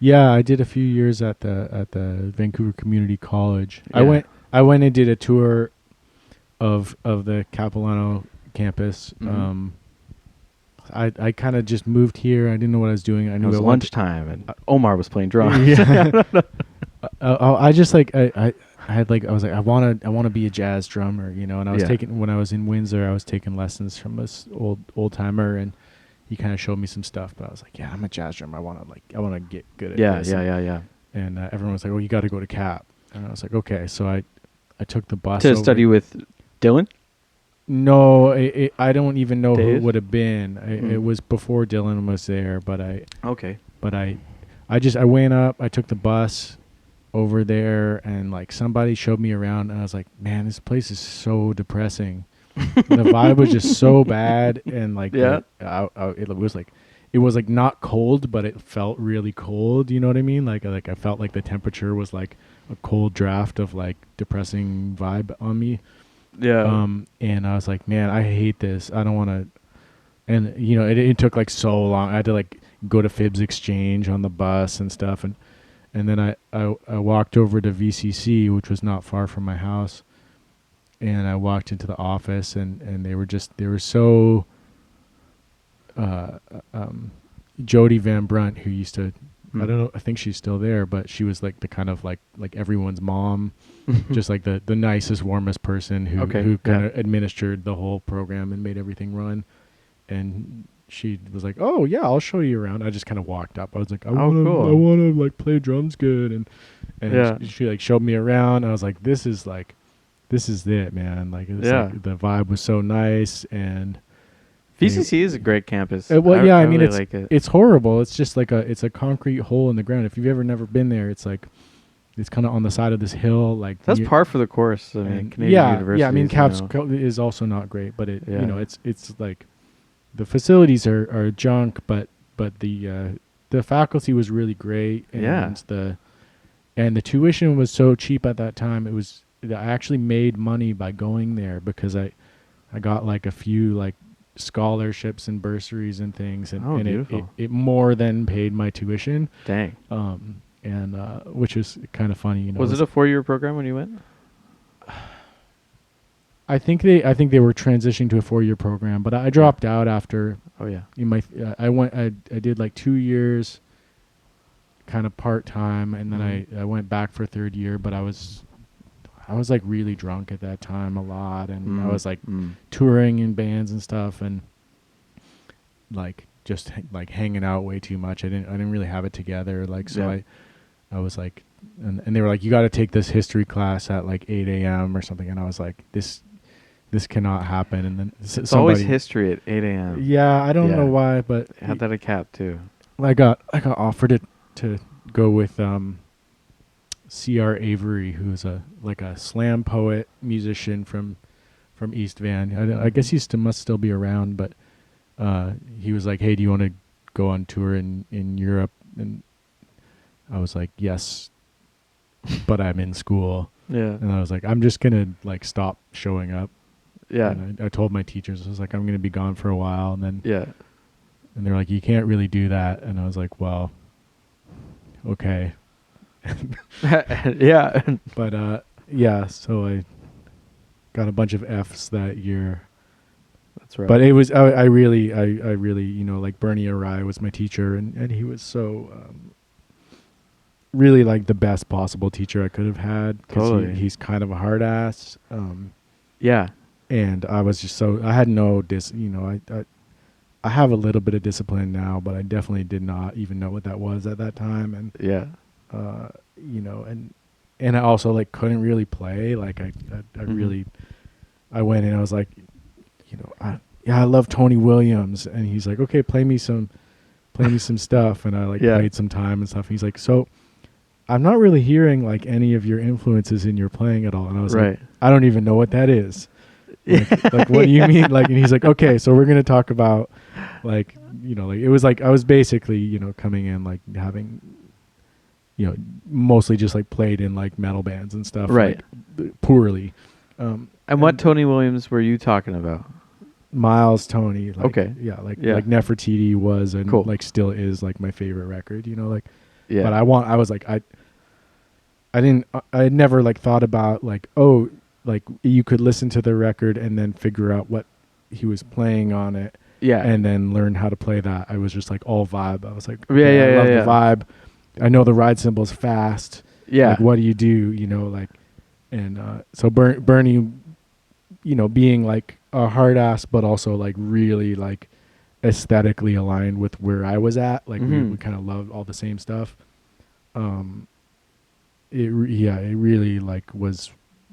Yeah, I did a few years at the Vancouver Community College. Yeah. I went and did a tour of the Capilano campus. Mm-hmm. I kind of just moved here. I didn't know what I was doing. I knew It was I lunchtime, and Omar was playing drums. Yeah. I just like I had like I was like I want to be a jazz drummer, you know. And I was taking when I was in Windsor, I was taking lessons from this old timer, and he kind of showed me some stuff. But I was like, yeah, I'm a jazz drummer. I want to get good at this. Yeah. And everyone was like, oh, you got to go to Cap. And I was like, okay. So I took the bus to study with Dylan. No, I don't even know Dave? who it would have been. It was before Dylan was there, but I went up. I took the bus over there, and like somebody showed me around, and I was like, man, this place is so depressing. The vibe was just so bad, and like it was like not cold, but it felt really cold. You know what I mean? Like I felt like the temperature was like a cold draft of like depressing vibe on me. Yeah. And I was like, man, I hate this. I don't want to. And you know, it took like so long. I had to like go to Phibbs Exchange on the bus and stuff, and then I walked over to VCC, which was not far from my house, and I walked into the office, and they were so. Jody Van Brunt, who used to, I don't know, I think she's still there, but she was like the kind of like everyone's mom, just like the nicest, warmest person who kind of administered the whole program and made everything run. And she was like, "Oh yeah, I'll show you around." I just kind of walked up. I was like, "I want to like play drums good," and she like showed me around. I was like, "This is it, man!" Like, like the vibe was so nice, and VCC is a great campus. I mean, really it's like it. It's horrible. It's just like it's a concrete hole in the ground. If you've ever never been there, it's like it's kind of on the side of this hill. Like that's par for the course. I mean, Canadian university. Yeah. I mean, Caps is also not great, but you know, it's like the facilities are junk, but the faculty was really great, and the tuition was so cheap at that time. I actually made money by going there because I got like a few like scholarships and bursaries and things, and it more than paid my tuition. Dang. And which is kind of funny, you know. Was it a 4-year program when you went? I think they were transitioning to a 4-year program, but I dropped out after. Oh yeah. I did like 2 years, kind of part time, and then I went back for third year, but I was like really drunk at that time a lot, and I was like touring in bands and stuff, and like just like hanging out way too much. I didn't really have it together. Like so, I was like, and they were like, you got to take this history class at like 8 a.m. or something, and I was like, this cannot happen. And then it's always history at 8 a.m. Yeah, I don't know why, but I had that at Cap too. I got offered to go with C.R. Avery, who's a slam poet musician from East Van. I guess he must still be around, but he was like, hey, do you want to go on tour in Europe? And I was like, yes, but I'm in school. Yeah. And I was like, I'm just going to like stop showing up. Yeah. And I told my teachers, I was like, I'm going to be gone for a while. And then, and they're like, you can't really do that. And I was like, well, okay. Yeah. But, so I got a bunch of F's that year. That's right. But it was, I really, you know, like Bernie Arai was my teacher, and he was so, really like the best possible teacher I could have had. Totally. He's kind of a hard ass. Yeah. And I was just I had no you know, I have a little bit of discipline now, but I definitely did not even know what that was at that time. And you know, and I also like couldn't really play. Like I really, I went and I was like, you know, I love Tony Williams, and he's like, okay, play me some stuff, and I like played some time and stuff. And he's like, so I'm not really hearing like any of your influences in your playing at all. And I was like, I don't even know what that is. Like what do you mean? Like, and he's like, okay, so we're going to talk about like, you know, like it was like, I was basically, you know, coming in like having, you know, mostly just like played in like metal bands and stuff. Like, poorly. And what Tony Williams were you talking about? Miles Tony. Like, okay. Yeah. Like Nefertiti was and like still is like my favorite record, you know, like, but I was like, I had never like thought about like, oh, like you could listen to the record and then figure out what he was playing on it. Yeah. And then learn how to play that. I was just like all vibe. I was like, I love the vibe. I know the ride cymbal's fast. Yeah. Like, what do you do? You know, like, and so Bernie, you know, being like a hard ass, but also like really like aesthetically aligned with where I was at. Like we kind of loved all the same stuff. It really like was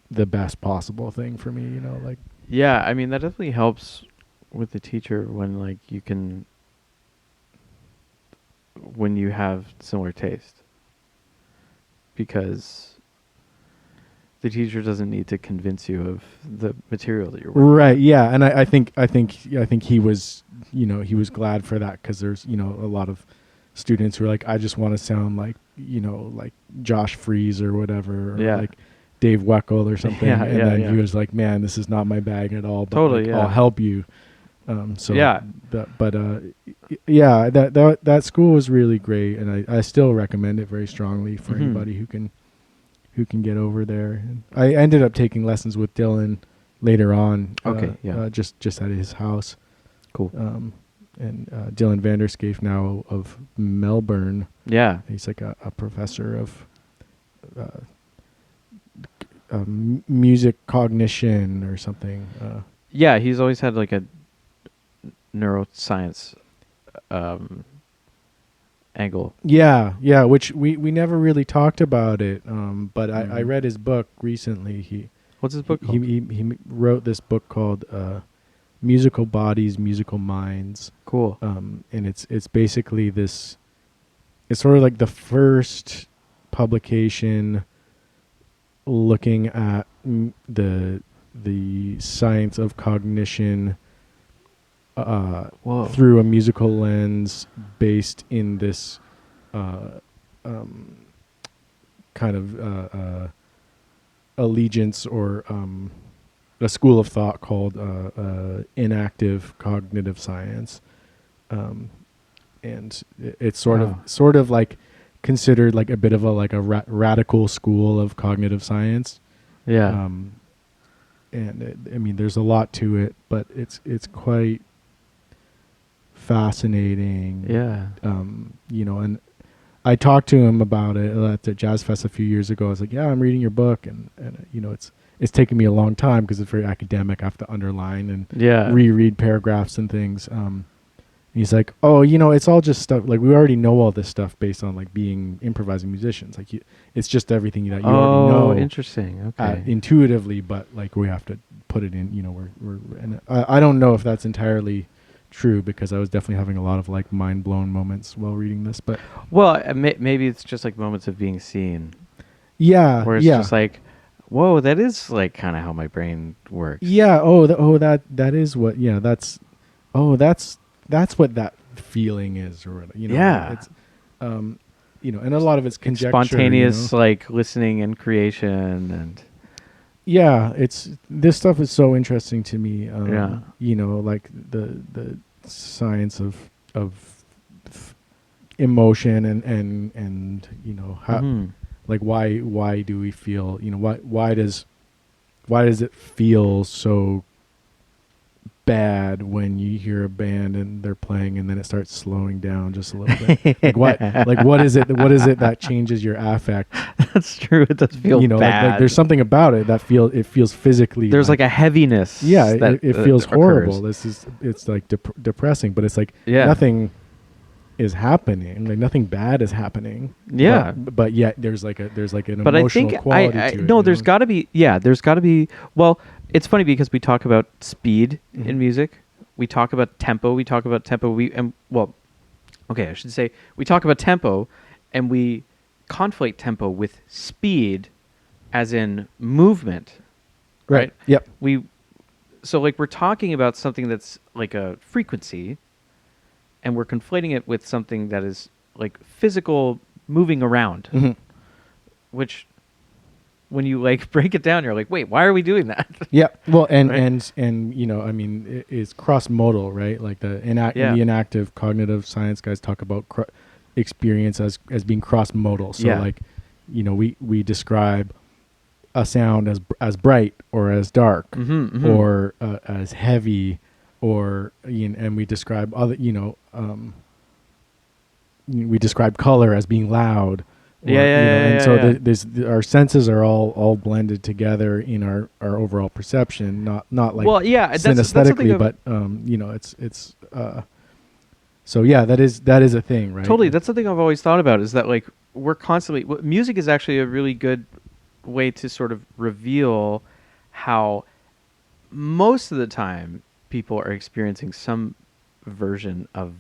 the best possible thing for me, you know, like. Yeah, I mean that definitely helps with the teacher when like when you have similar taste, because the teacher doesn't need to convince you of the material that you're working Right. on. Yeah. And I think he was, you know, he was glad for that, because there's, you know, a lot of students who are like, I just want to sound like, you know, like Josh Freese or whatever, or like Dave Weckl or something. And then he was like, man, this is not my bag at all, but Totally, like, I'll help you. So yeah. That school was really great, and I still recommend it very strongly for anybody who can get over there. And I ended up taking lessons with Dylan later on. Just at his house. Cool. And Dylan Vanderscafe now of Melbourne. Yeah. He's like a professor of music cognition or something. Yeah, he's always had like a neuroscience angle. Yeah, which we never really talked about it. But I read his book recently. What's his book called? He wrote this book called Musical Bodies, Musical Minds. Cool. And it's basically this. It's sort of like the first publication looking at the science of cognition through a musical lens, based in this kind of allegiance or a school of thought called inactive cognitive science, and it's sort of like considered like a bit of a radical school of cognitive science. Yeah. And I mean, there's a lot to it, but it's quite fascinating. Yeah. You know, and I talked to him about it at the Jazz Fest a few years ago. I was like, yeah, I'm reading your book, and you know, it's taken me a long time because it's very academic. I have to underline and reread paragraphs and things. He's like, oh, you know, it's all just stuff. Like, we already know all this stuff based on like being improvising musicians. Like, it's just everything that you already know. Oh, interesting. Okay. Intuitively, but like we have to put it in. You know, and I don't know if that's entirely true, because I was definitely having a lot of like mind blown moments while reading this. But maybe it's just like moments of being seen. Yeah. Where it's just like, whoa, that is like kind of how my brain works. Yeah. That is what. Yeah. That's what that feeling is, or you know. Yeah. It's, you know, and a lot of it's conjecture. Spontaneous, you know? Like listening and creation, and yeah, this stuff is so interesting to me. You know, like the science of emotion and you know how like why do we feel, you know, why does it feel so bad when you hear a band and they're playing and then it starts slowing down just a little bit? what is it that changes your affect? That's true. It does feel, you know, bad. Like there's something about it that feels physically. There's like a heaviness. Yeah, it feels horrible. Occurs. It's like depressing, but it's like nothing is happening. Like nothing bad is happening. Yeah, but yet there's an but emotional I think quality to it. No, there's got to be. Yeah, there's got to be. Well, it's funny because we talk about speed in music. We talk about tempo. We talk about tempo. I should say we talk about tempo, and we conflate tempo with speed, as in movement. Right. Yep. So like we're talking about something that's like a frequency, and we're conflating it with something that is like physical moving around, which when you like break it down, you're like, wait, why are we doing that? Yeah. Well, and you know, I mean, it is cross-modal, right? Like the inactive cognitive science guys talk about experience as being cross-modal. So like, you know, we describe a sound as bright or as dark or as heavy, or and we describe other, you know, we describe color as being loud, or and so our senses are all blended together in our overall perception, not like synesthetically, but it's so yeah, that is a thing, right? Totally. That's something I've always thought about, is that like we're constantly music is actually a really good way to sort of reveal how most of the time people are experiencing some version of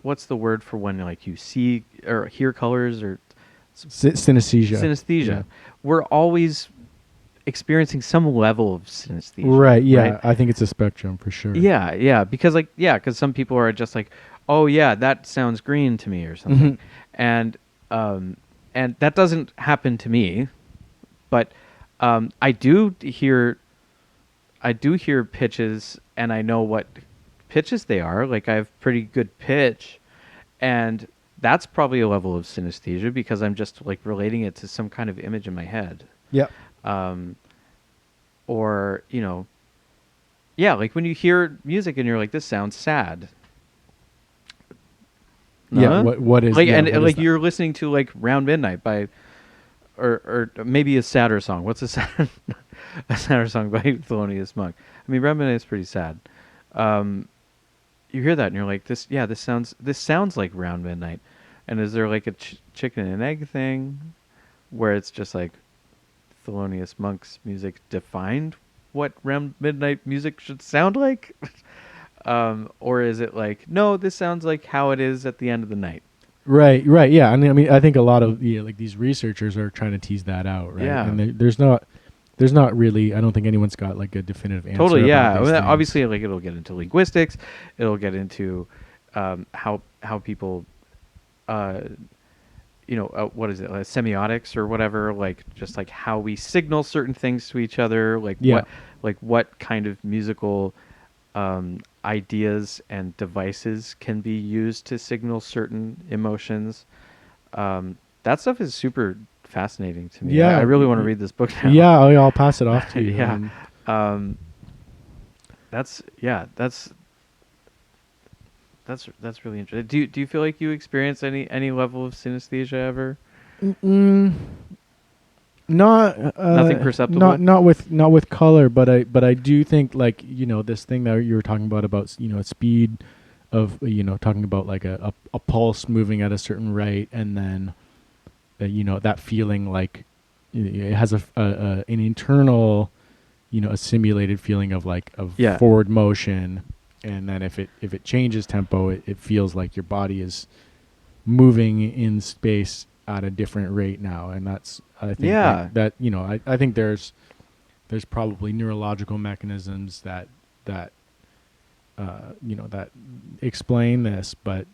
what's the word for when like you see or hear colors or synesthesia. Synesthesia. Yeah. We're always experiencing some level of synesthesia. Right. Yeah. Right? I think it's a spectrum for sure. Yeah. Yeah. Because because some people are just like, oh yeah, that sounds green to me or something, and that doesn't happen to me, but I do hear pitches, and I know what pitches they are. Like I have pretty good pitch, and that's probably a level of synesthesia because I'm just like relating it to some kind of image in my head. Yeah. Or like when you hear music and you're like, this sounds sad. Yeah. What is like like you're listening to like Round Midnight by, or maybe a sadder song. What's a sadder song by Thelonious Monk? I mean, Round Midnight is pretty sad. You hear that and you're like, this sounds like Round Midnight. And is there like a chicken and egg thing where it's just like Thelonious Monk's music defined what Round Midnight music should sound like? Or is it like, no, this sounds like how it is at the end of the night? Right, yeah. I mean, I think a lot of like these researchers are trying to tease that out, right? Yeah. And there's not really. I don't think anyone's got like a definitive answer. Totally, yeah. About these things. Obviously, like it'll get into linguistics, it'll get into how people, what is it, like semiotics or whatever, like just like how we signal certain things to each other, like what kind of musical ideas and devices can be used to signal certain emotions. That stuff is super fascinating to me. Yeah, I really want to read this book now. Yeah, I'll pass it off to you. Yeah. That's really interesting. Do you feel like you experience any level of synesthesia ever? Not nothing perceptible. Not with color, but I do think like this thing that you were talking about speed of talking about like a pulse moving at a certain rate, and then that feeling like it has an internal a simulated feeling of forward motion, and then if it changes tempo, it feels like your body is moving in space at a different rate now, and that's I think I think there's probably neurological mechanisms that that explain this, but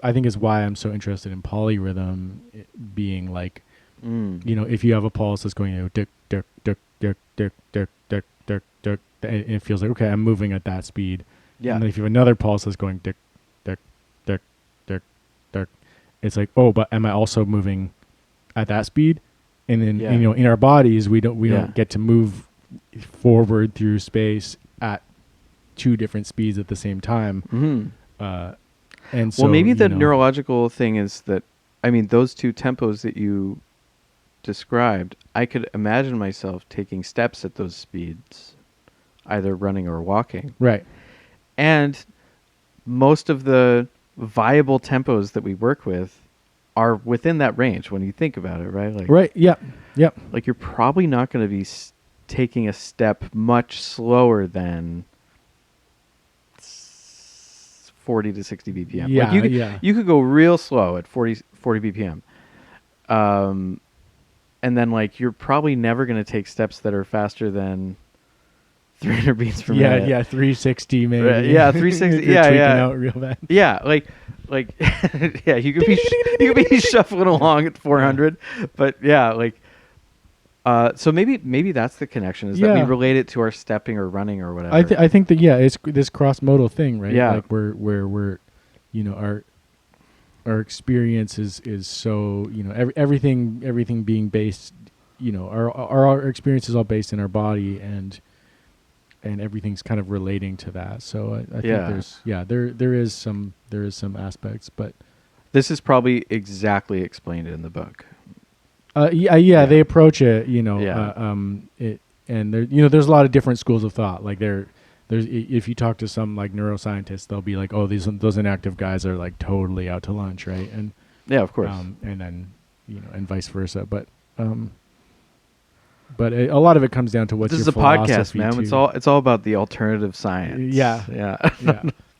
I think is why I'm so interested in polyrhythm being like if you have a pulse that's going dick dick dick dick dick dick dick dick dick, and it feels like okay, I'm moving at that speed. Yeah. And then if you have another pulse that's going dick dick dick dick dick, it's like, oh, but am I also moving at that speed? And then in our bodies we don't get to move forward through space at two different speeds at the same time. And so maybe the neurological thing is that, I mean, those two tempos that you described, I could imagine myself taking steps at those speeds, either running or walking. Right. And most of the viable tempos that we work with are within that range when you think about it, right? Like, right. Yeah. Yep. Like you're probably not going to be taking a step much slower than 40 to 60 BPM. Yeah, like you could go real slow at 40 BPM. And then like you're probably never going to take steps that are faster than 300 beats per minute. Yeah, 360 maybe. Right, yeah, 360. You're tweaking out real bad. Yeah, like yeah, you could be shuffling along at 400, but yeah, like so maybe that's the connection, is that we relate it to our stepping or running or whatever. I think that it's this cross-modal thing, right? Yeah. Like we're our experience is so everything being based, our experience is all based in our body, and everything's kind of relating to that. So I think there is some aspects, but This is probably exactly explained in the book. They approach it, and there, there's a lot of different schools of thought. Like there's if you talk to some like neuroscientists, they'll be like, oh, those inactive guys are like totally out to lunch, right? And yeah, of course. And then and vice versa. But a lot of it comes down to what's this your is a podcast, philosophy man. too. It's all about the alternative science. Yeah.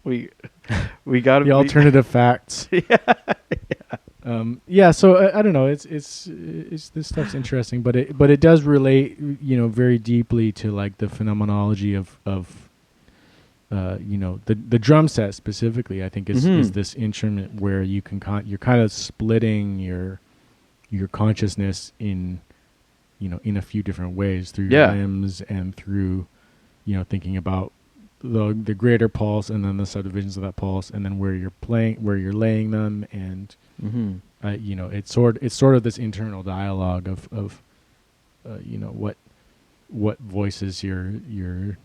we got the alternative facts. So I don't know. It's this stuff's interesting, but it does relate, very deeply to like the phenomenology of the drum set specifically. I think is this instrument where you're kind of splitting your consciousness in a few different ways through your limbs and through thinking about the greater pulse and then the subdivisions of that pulse and then where you're laying them and it's sort of this internal dialogue of what voices you're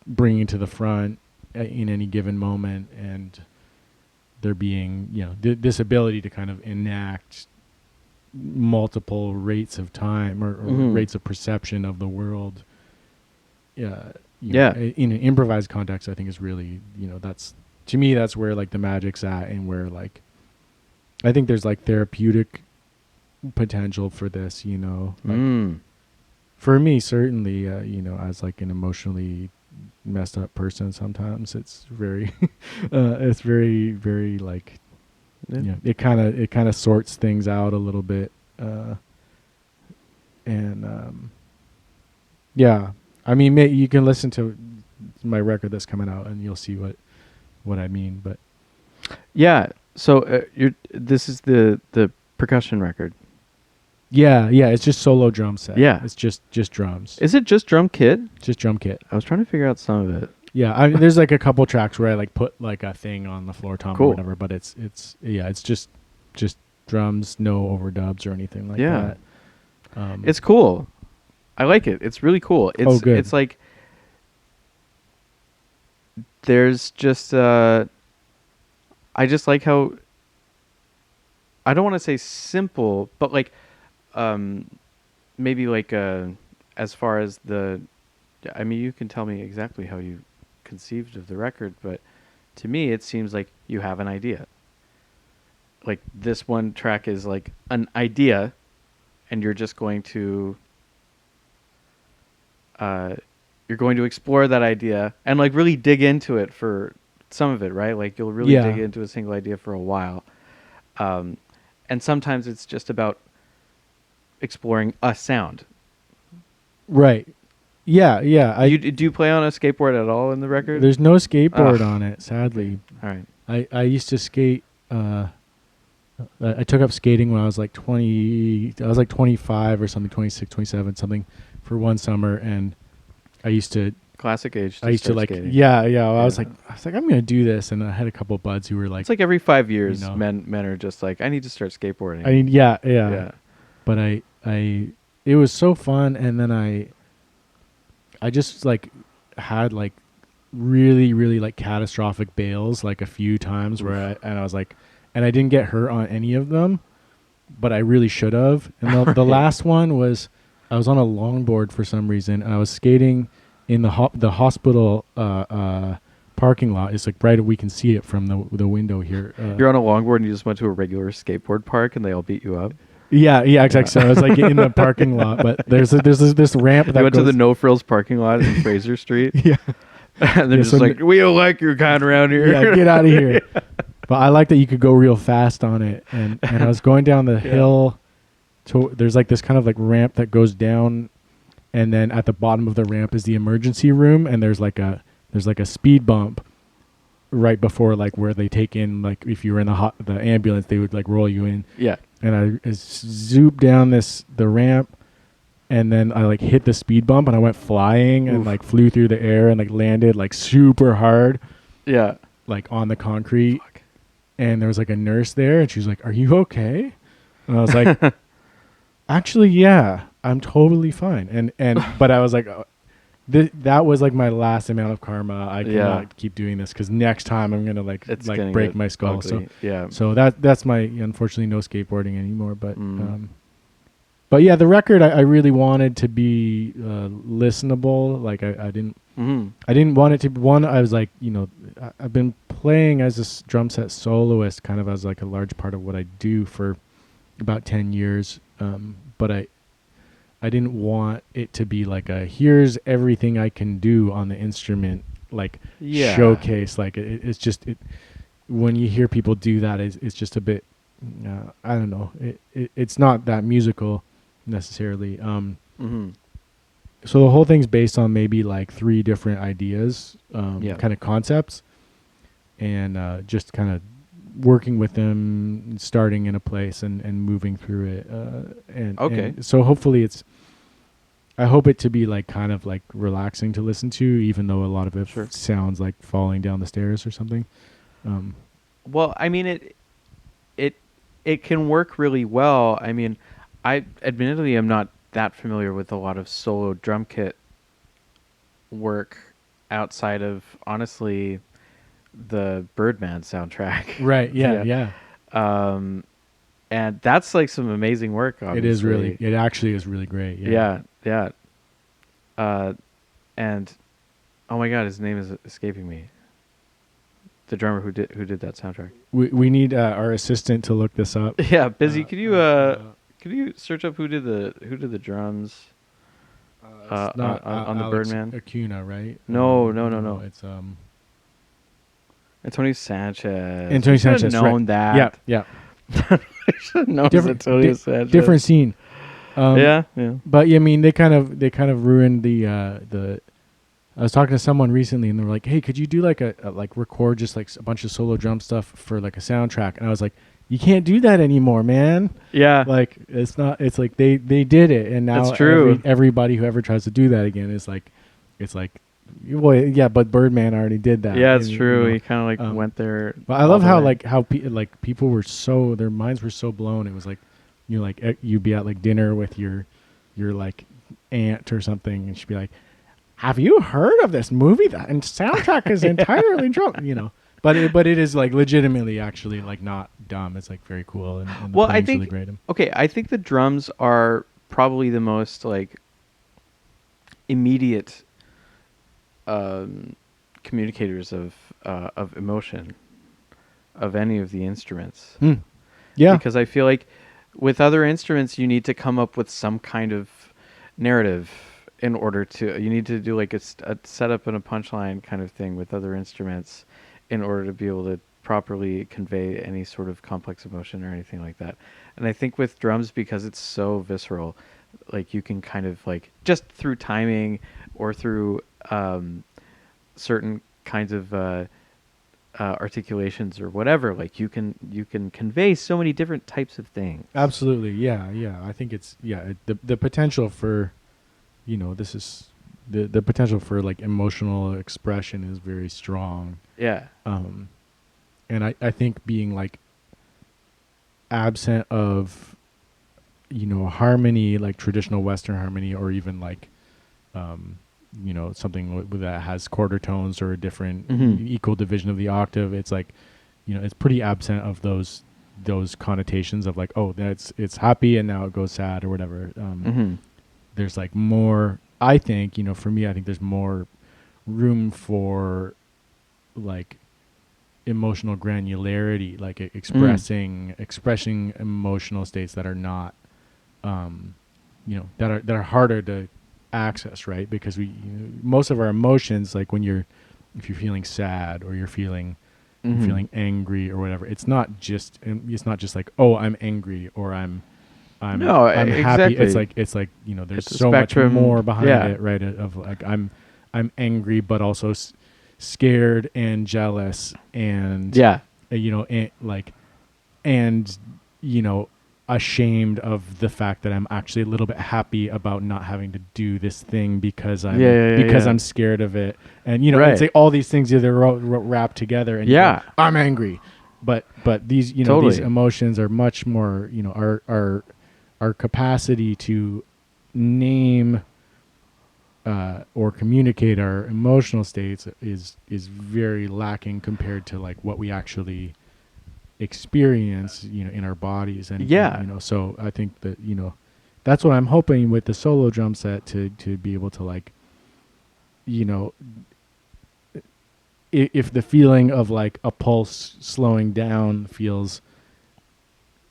bringing to the front in any given moment, and there being this ability to kind of enact multiple rates of time or rates of perception of the world. In an improvised context, I think is really that's, to me, that's where like the magic's at, and where like I think there's like therapeutic potential for this, for me certainly, as like an emotionally messed up person, sometimes it's very it's very, very like it kind of sorts things out a little bit, I mean, you can listen to my record that's coming out and you'll see what I mean. But so this is the percussion record. It's just solo drum set. It's just drums. Is it just drum kit? Just drum kit. I was trying to figure out some of it. There's like a couple tracks where I like put like a thing on the floor tom or whatever, but it's just drums, no overdubs or anything like that. It's cool. I like it. It's really cool. It's good. It's like there's just I just like how, I don't want to say simple, but like maybe like as far as I mean, you can tell me exactly how you conceived of the record, but to me it seems like you have an idea. Like this one track is like an idea, and you're just going to explore that idea and like really dig into it for some of it, right? Like you'll really dig into a single idea for a while. And sometimes it's just about exploring a sound. Right. Yeah. Do you play on a skateboard at all in the record? There's no skateboard on it, sadly. All right. I used to skate. I took up skating when I was like 20. I was like 25 or something, 26, 27, something, for one summer, and I used to. Classic age. I used to like skating. I was like I'm gonna do this, and I had a couple of buds who were like, it's like every 5 years, men are just like, I need to start skateboarding. I mean, yeah. But it was so fun, and then I just like had like really, really like catastrophic bails like a few times where I was like, and I didn't get hurt on any of them, but I really should have. And the last one was, I was on a longboard for some reason, and I was skating in the hospital parking lot. It's like right, we can see it from the window here. You're on a longboard and you just went to a regular skateboard park and they all beat you up? Yeah, exactly. So I was like in the parking lot, but there's this ramp that you went to the No Frills parking lot in Fraser Street. Yeah. And they're just like, we don't like your kind around here. Yeah, get out of here. But I like that you could go real fast on it. And I was going down the hill. There's like this kind of like ramp that goes down, and then at the bottom of the ramp is the emergency room, and there's like a speed bump right before like where they take in, like if you were in the ambulance, they would like roll you in. Yeah. And I zooped down the ramp, and then I like hit the speed bump, and I went flying and like flew through the air and like landed like super hard. Yeah. Like on the concrete. Fuck. And there was like a nurse there, and she was like, "Are you okay?" And I was like, "Actually, yeah, I'm totally fine." And but I was like, that was like my last amount of karma. I cannot keep doing this because next time I'm gonna like break my skull. Ugly. So that's my unfortunately no skateboarding anymore. But yeah, the record I really wanted to be listenable. Like I didn't want it to be one. I was like, I've been playing as a drum set soloist, kind of as like a large part of what I do for about 10 years. But I didn't want it to be like a here's everything I can do on the instrument, like showcase. Like it's just when you hear people do that, it's just a bit. I don't know. It's not that musical necessarily. So the whole thing's based on maybe like 3 different ideas, kind of concepts, and just kind of working with them, starting in a place and moving through it. And so hopefully I hope it to be like kind of like relaxing to listen to, even though a lot of it sounds like falling down the stairs or something. Well, I mean, it can work really well. I mean, I admittedly am not that familiar with a lot of solo drum kit work outside of, honestly, the Birdman soundtrack. Right. Yeah. And that's like some amazing work. Obviously. It actually is really great. Yeah. And oh my God, his name is escaping me. The drummer who did that soundtrack. We need our assistant to look this up. Yeah, Busy. Could you search up who did the drums? It's not on the Alex Birdman. Acuna, right? No. It's Antonio Sanchez. Antonio Sanchez. Known that. Yeah. I should have known Antonio Sanchez. Different scene. Yeah. But I mean, they kind of ruined the. I was talking to someone recently, and they were like, "Hey, could you do like a record just like a bunch of solo drum stuff for like a soundtrack?" And I was like, "You can't do that anymore, man." Yeah. Like it's not. It's like they did it, and now that's true. Everybody who ever tries to do that again is like, it's like, well, yeah, but Birdman already did that. Yeah, it's true. He kind of like went there. But I love how people were so, their minds were so blown. It was like, you'd be at like dinner with your like aunt or something, and she'd be like, "Have you heard of this movie? That and soundtrack is entirely drum." But it is like legitimately actually like not dumb. It's like very cool and the I think really great. Okay, I think the drums are probably the most like immediate communicators of emotion of any of the instruments. Yeah, because I feel like with other instruments you need to come up with some kind of narrative in order to. You need to do like a setup and a punchline kind of thing with other instruments in order to be able to properly convey any sort of complex emotion or anything like that. And I think with drums, because it's so visceral, like you can kind of like just through timing or through certain kinds of articulations or whatever, like you can convey so many different types of things. Absolutely. Yeah. I think it's the potential for, this is the potential for like emotional expression is very strong. Yeah. And I think being like absent of, harmony, like traditional Western harmony, or even like, something that has quarter tones or a different equal division of the octave. It's like, it's pretty absent of those connotations of like, oh, it's happy and now it goes sad or whatever. There's like more, I think, for me, I think there's more room for like emotional granularity, like expressing emotional states that are not, that are harder to access, right? Because most of our emotions, like if you're feeling sad or you're feeling angry or whatever, it's not just like, oh, I'm angry or I'm happy. It's like there's so much more behind it, right? Of like I'm angry, but also scared and jealous and ashamed of the fact that I'm actually a little bit happy about not having to do this thing because I'm scared of it, and it's like all these things they're wrapped together, and I'm angry, but these totally. These emotions are much more our capacity to name or communicate our emotional states is very lacking compared to like what we actually experience, in our bodies. And so I think that, that's what I'm hoping with the solo drum set to be able to like, if the feeling of like a pulse slowing down feels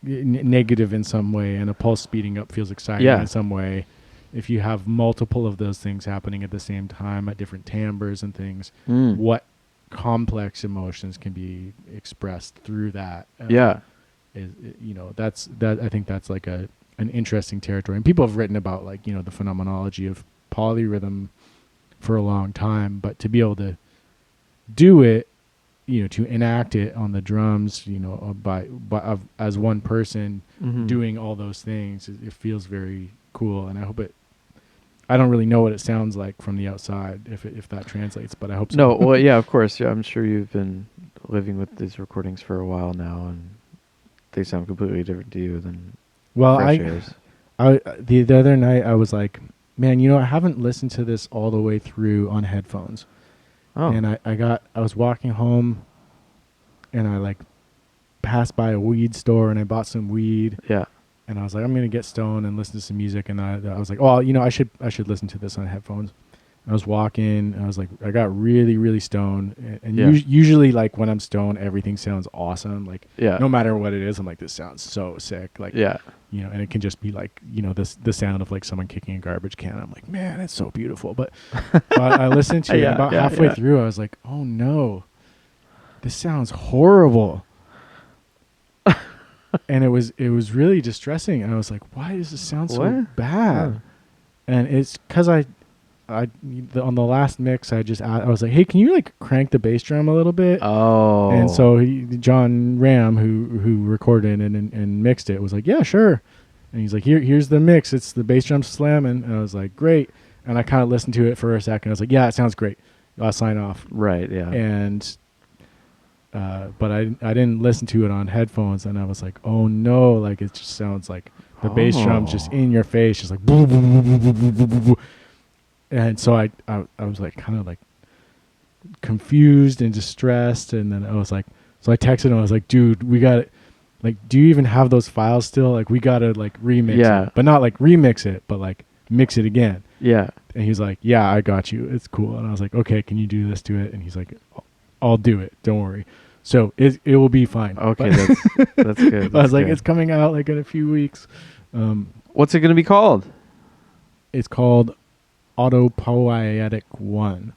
negative in some way and a pulse speeding up feels exciting in some way, if you have multiple of those things happening at the same time at different timbres and things, what complex emotions can be expressed through that? Is that I think that's like an interesting territory. And people have written about like, the phenomenology of polyrhythm for a long time, but to be able to do it, to enact it on the drums, as one person doing all those things, it feels very cool. And I hope I don't really know what it sounds like from the outside, if that translates, but I hope so. No, well, yeah, of course. Yeah, I'm sure you've been living with these recordings for a while now, and they sound completely different to you than Fresh Airs. The other night I was like, man, I haven't listened to this all the way through on headphones. Oh. And I was walking home, and I like passed by a weed store, and I bought some weed. Yeah. And I was like, I'm gonna get stoned and listen to some music. And I was like, oh, I should listen to this on headphones. I was walking, and I was like, I got really, really stoned. And usually, like when I'm stoned, everything sounds awesome. Like, no matter what it is, I'm like, this sounds so sick. Like, and it can just be like, the sound of like someone kicking a garbage can. I'm like, man, it's so beautiful. But I listened to it, and about halfway through, I was like, oh no, this sounds horrible. And it was really distressing. And I was like, why does this sound so bad? And it's because on the last mix, I was like, hey, can you like crank the bass drum a little bit? Oh. And so John Ram, who recorded it and mixed it, was like, yeah, sure. And he's like, here's the mix. It's the bass drum slamming. And I was like, great. And I kind of listened to it for a second. I was like, yeah, it sounds great. I'll sign off. Right. Yeah. And but I didn't listen to it on headphones, and I was like, oh no, like it just sounds like the bass drum's just in your face, just like boo, boo, boo, boo, boo, boo, boo, boo. And so I was like kind of like confused and distressed, and then I was like, so I texted him, I was like, dude, we got it. Like, do you even have those files still? Like, we gotta like remix it, but not like remix it, but like mix it again. Yeah. And he's like, yeah, I got you. It's cool. And I was like, okay, can you do this to it? And he's like, I'll do it. Don't worry. So it will be fine. Okay, that's good. I was like, it's coming out like in a few weeks. What's it going to be called? It's called Autopoietic 1.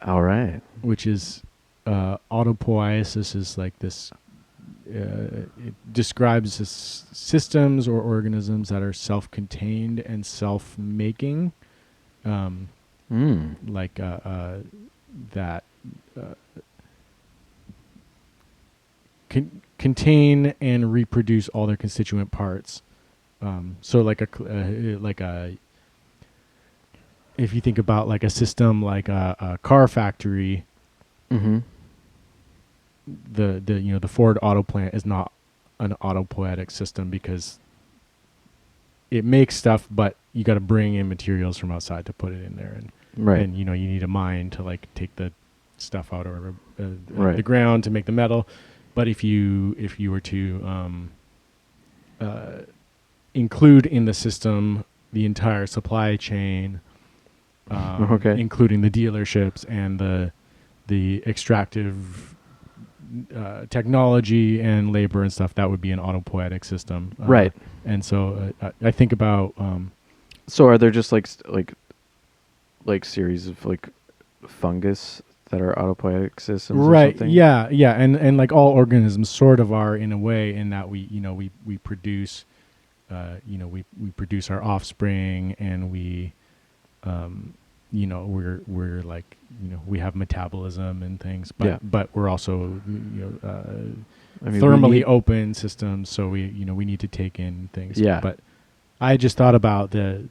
All right. Which is autopoiesis is like this. It describes systems or organisms that are self-contained and self-making, like that. Contain and reproduce all their constituent parts. So like if you think about like a system like a car factory, the Ford auto plant is not an autopoietic system because it makes stuff, but you got to bring in materials from outside to put it in there, and you need a mine to like take the stuff out of the ground to make the metal. But if you were to include in the system the entire supply chain, including the dealerships and the extractive technology and labor and stuff, that would be an autopoietic system. Right. And so I think about. So are there just like series of like fungus that are autopoietic systems, right? Or something? Yeah, and like all organisms sort of are in a way, in that we produce, we produce our offspring, and we, we're like, we have metabolism and things, but we're also thermally open systems, so we need to take in things. Yeah, but I just thought about the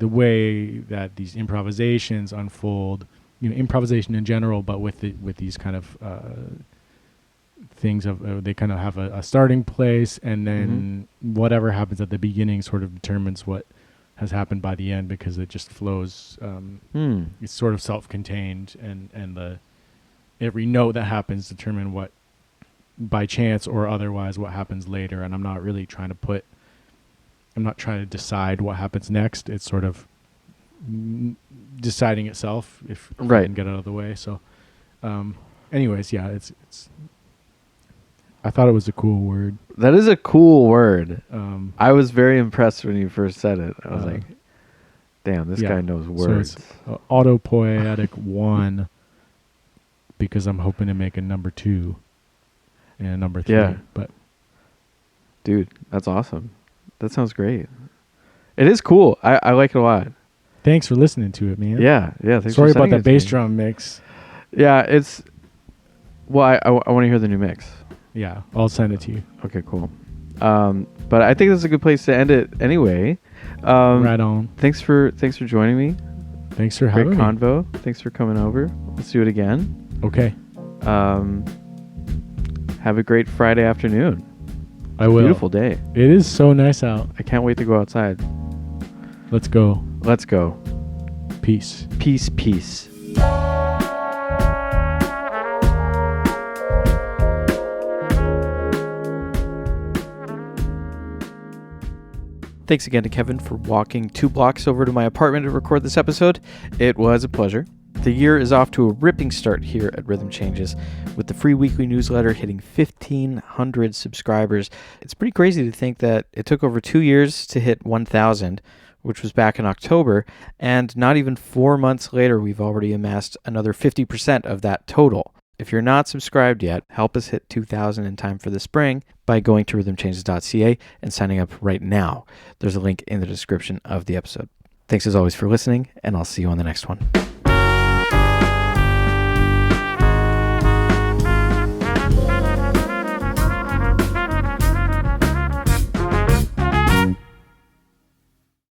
way that these improvisations unfold. Improvisation in general, but with these kind of things of they kind of have a starting place, and then whatever happens at the beginning sort of determines what has happened by the end because it just flows. It's sort of self-contained, and every note that happens determine what, by chance or otherwise, what happens later. And I'm not really trying to decide what happens next. It's sort of deciding itself if I can get out of the way. So, anyways, yeah, it's. I thought it was a cool word. That is a cool word. I was very impressed when you first said it. I was like, damn, this guy knows words. So it's Autopoietic 1, because I'm hoping to make a number 2 and a number 3. Yeah. But dude, that's awesome. That sounds great. It is cool. I like it a lot. Thanks for listening to it, man. Yeah. Thanks Sorry for about that bass me. drum mix. Yeah, it's... Well, I want to hear the new mix. Yeah, I'll send it to you. Okay, cool. But I think this is a good place to end it anyway. Right on. Thanks for joining me. Thanks for having me. Great convo. Thanks for coming over. Let's do it again. Okay. Have a great Friday afternoon. I will. Beautiful day. It is so nice out. I can't wait to go outside. Let's go. Let's go. Peace. Peace. Thanks again to Kevin for walking 2 blocks over to my apartment to record this episode. It was a pleasure. The year is off to a ripping start here at Rhythm Changes, with the free weekly newsletter hitting 1,500 subscribers. It's pretty crazy to think that it took over 2 years to hit 1,000, which was back in October, and not even 4 months later, we've already amassed another 50% of that total. If you're not subscribed yet, help us hit 2,000 in time for the spring by going to rhythmchanges.ca and signing up right now. There's a link in the description of the episode. Thanks as always for listening, and I'll see you on the next one.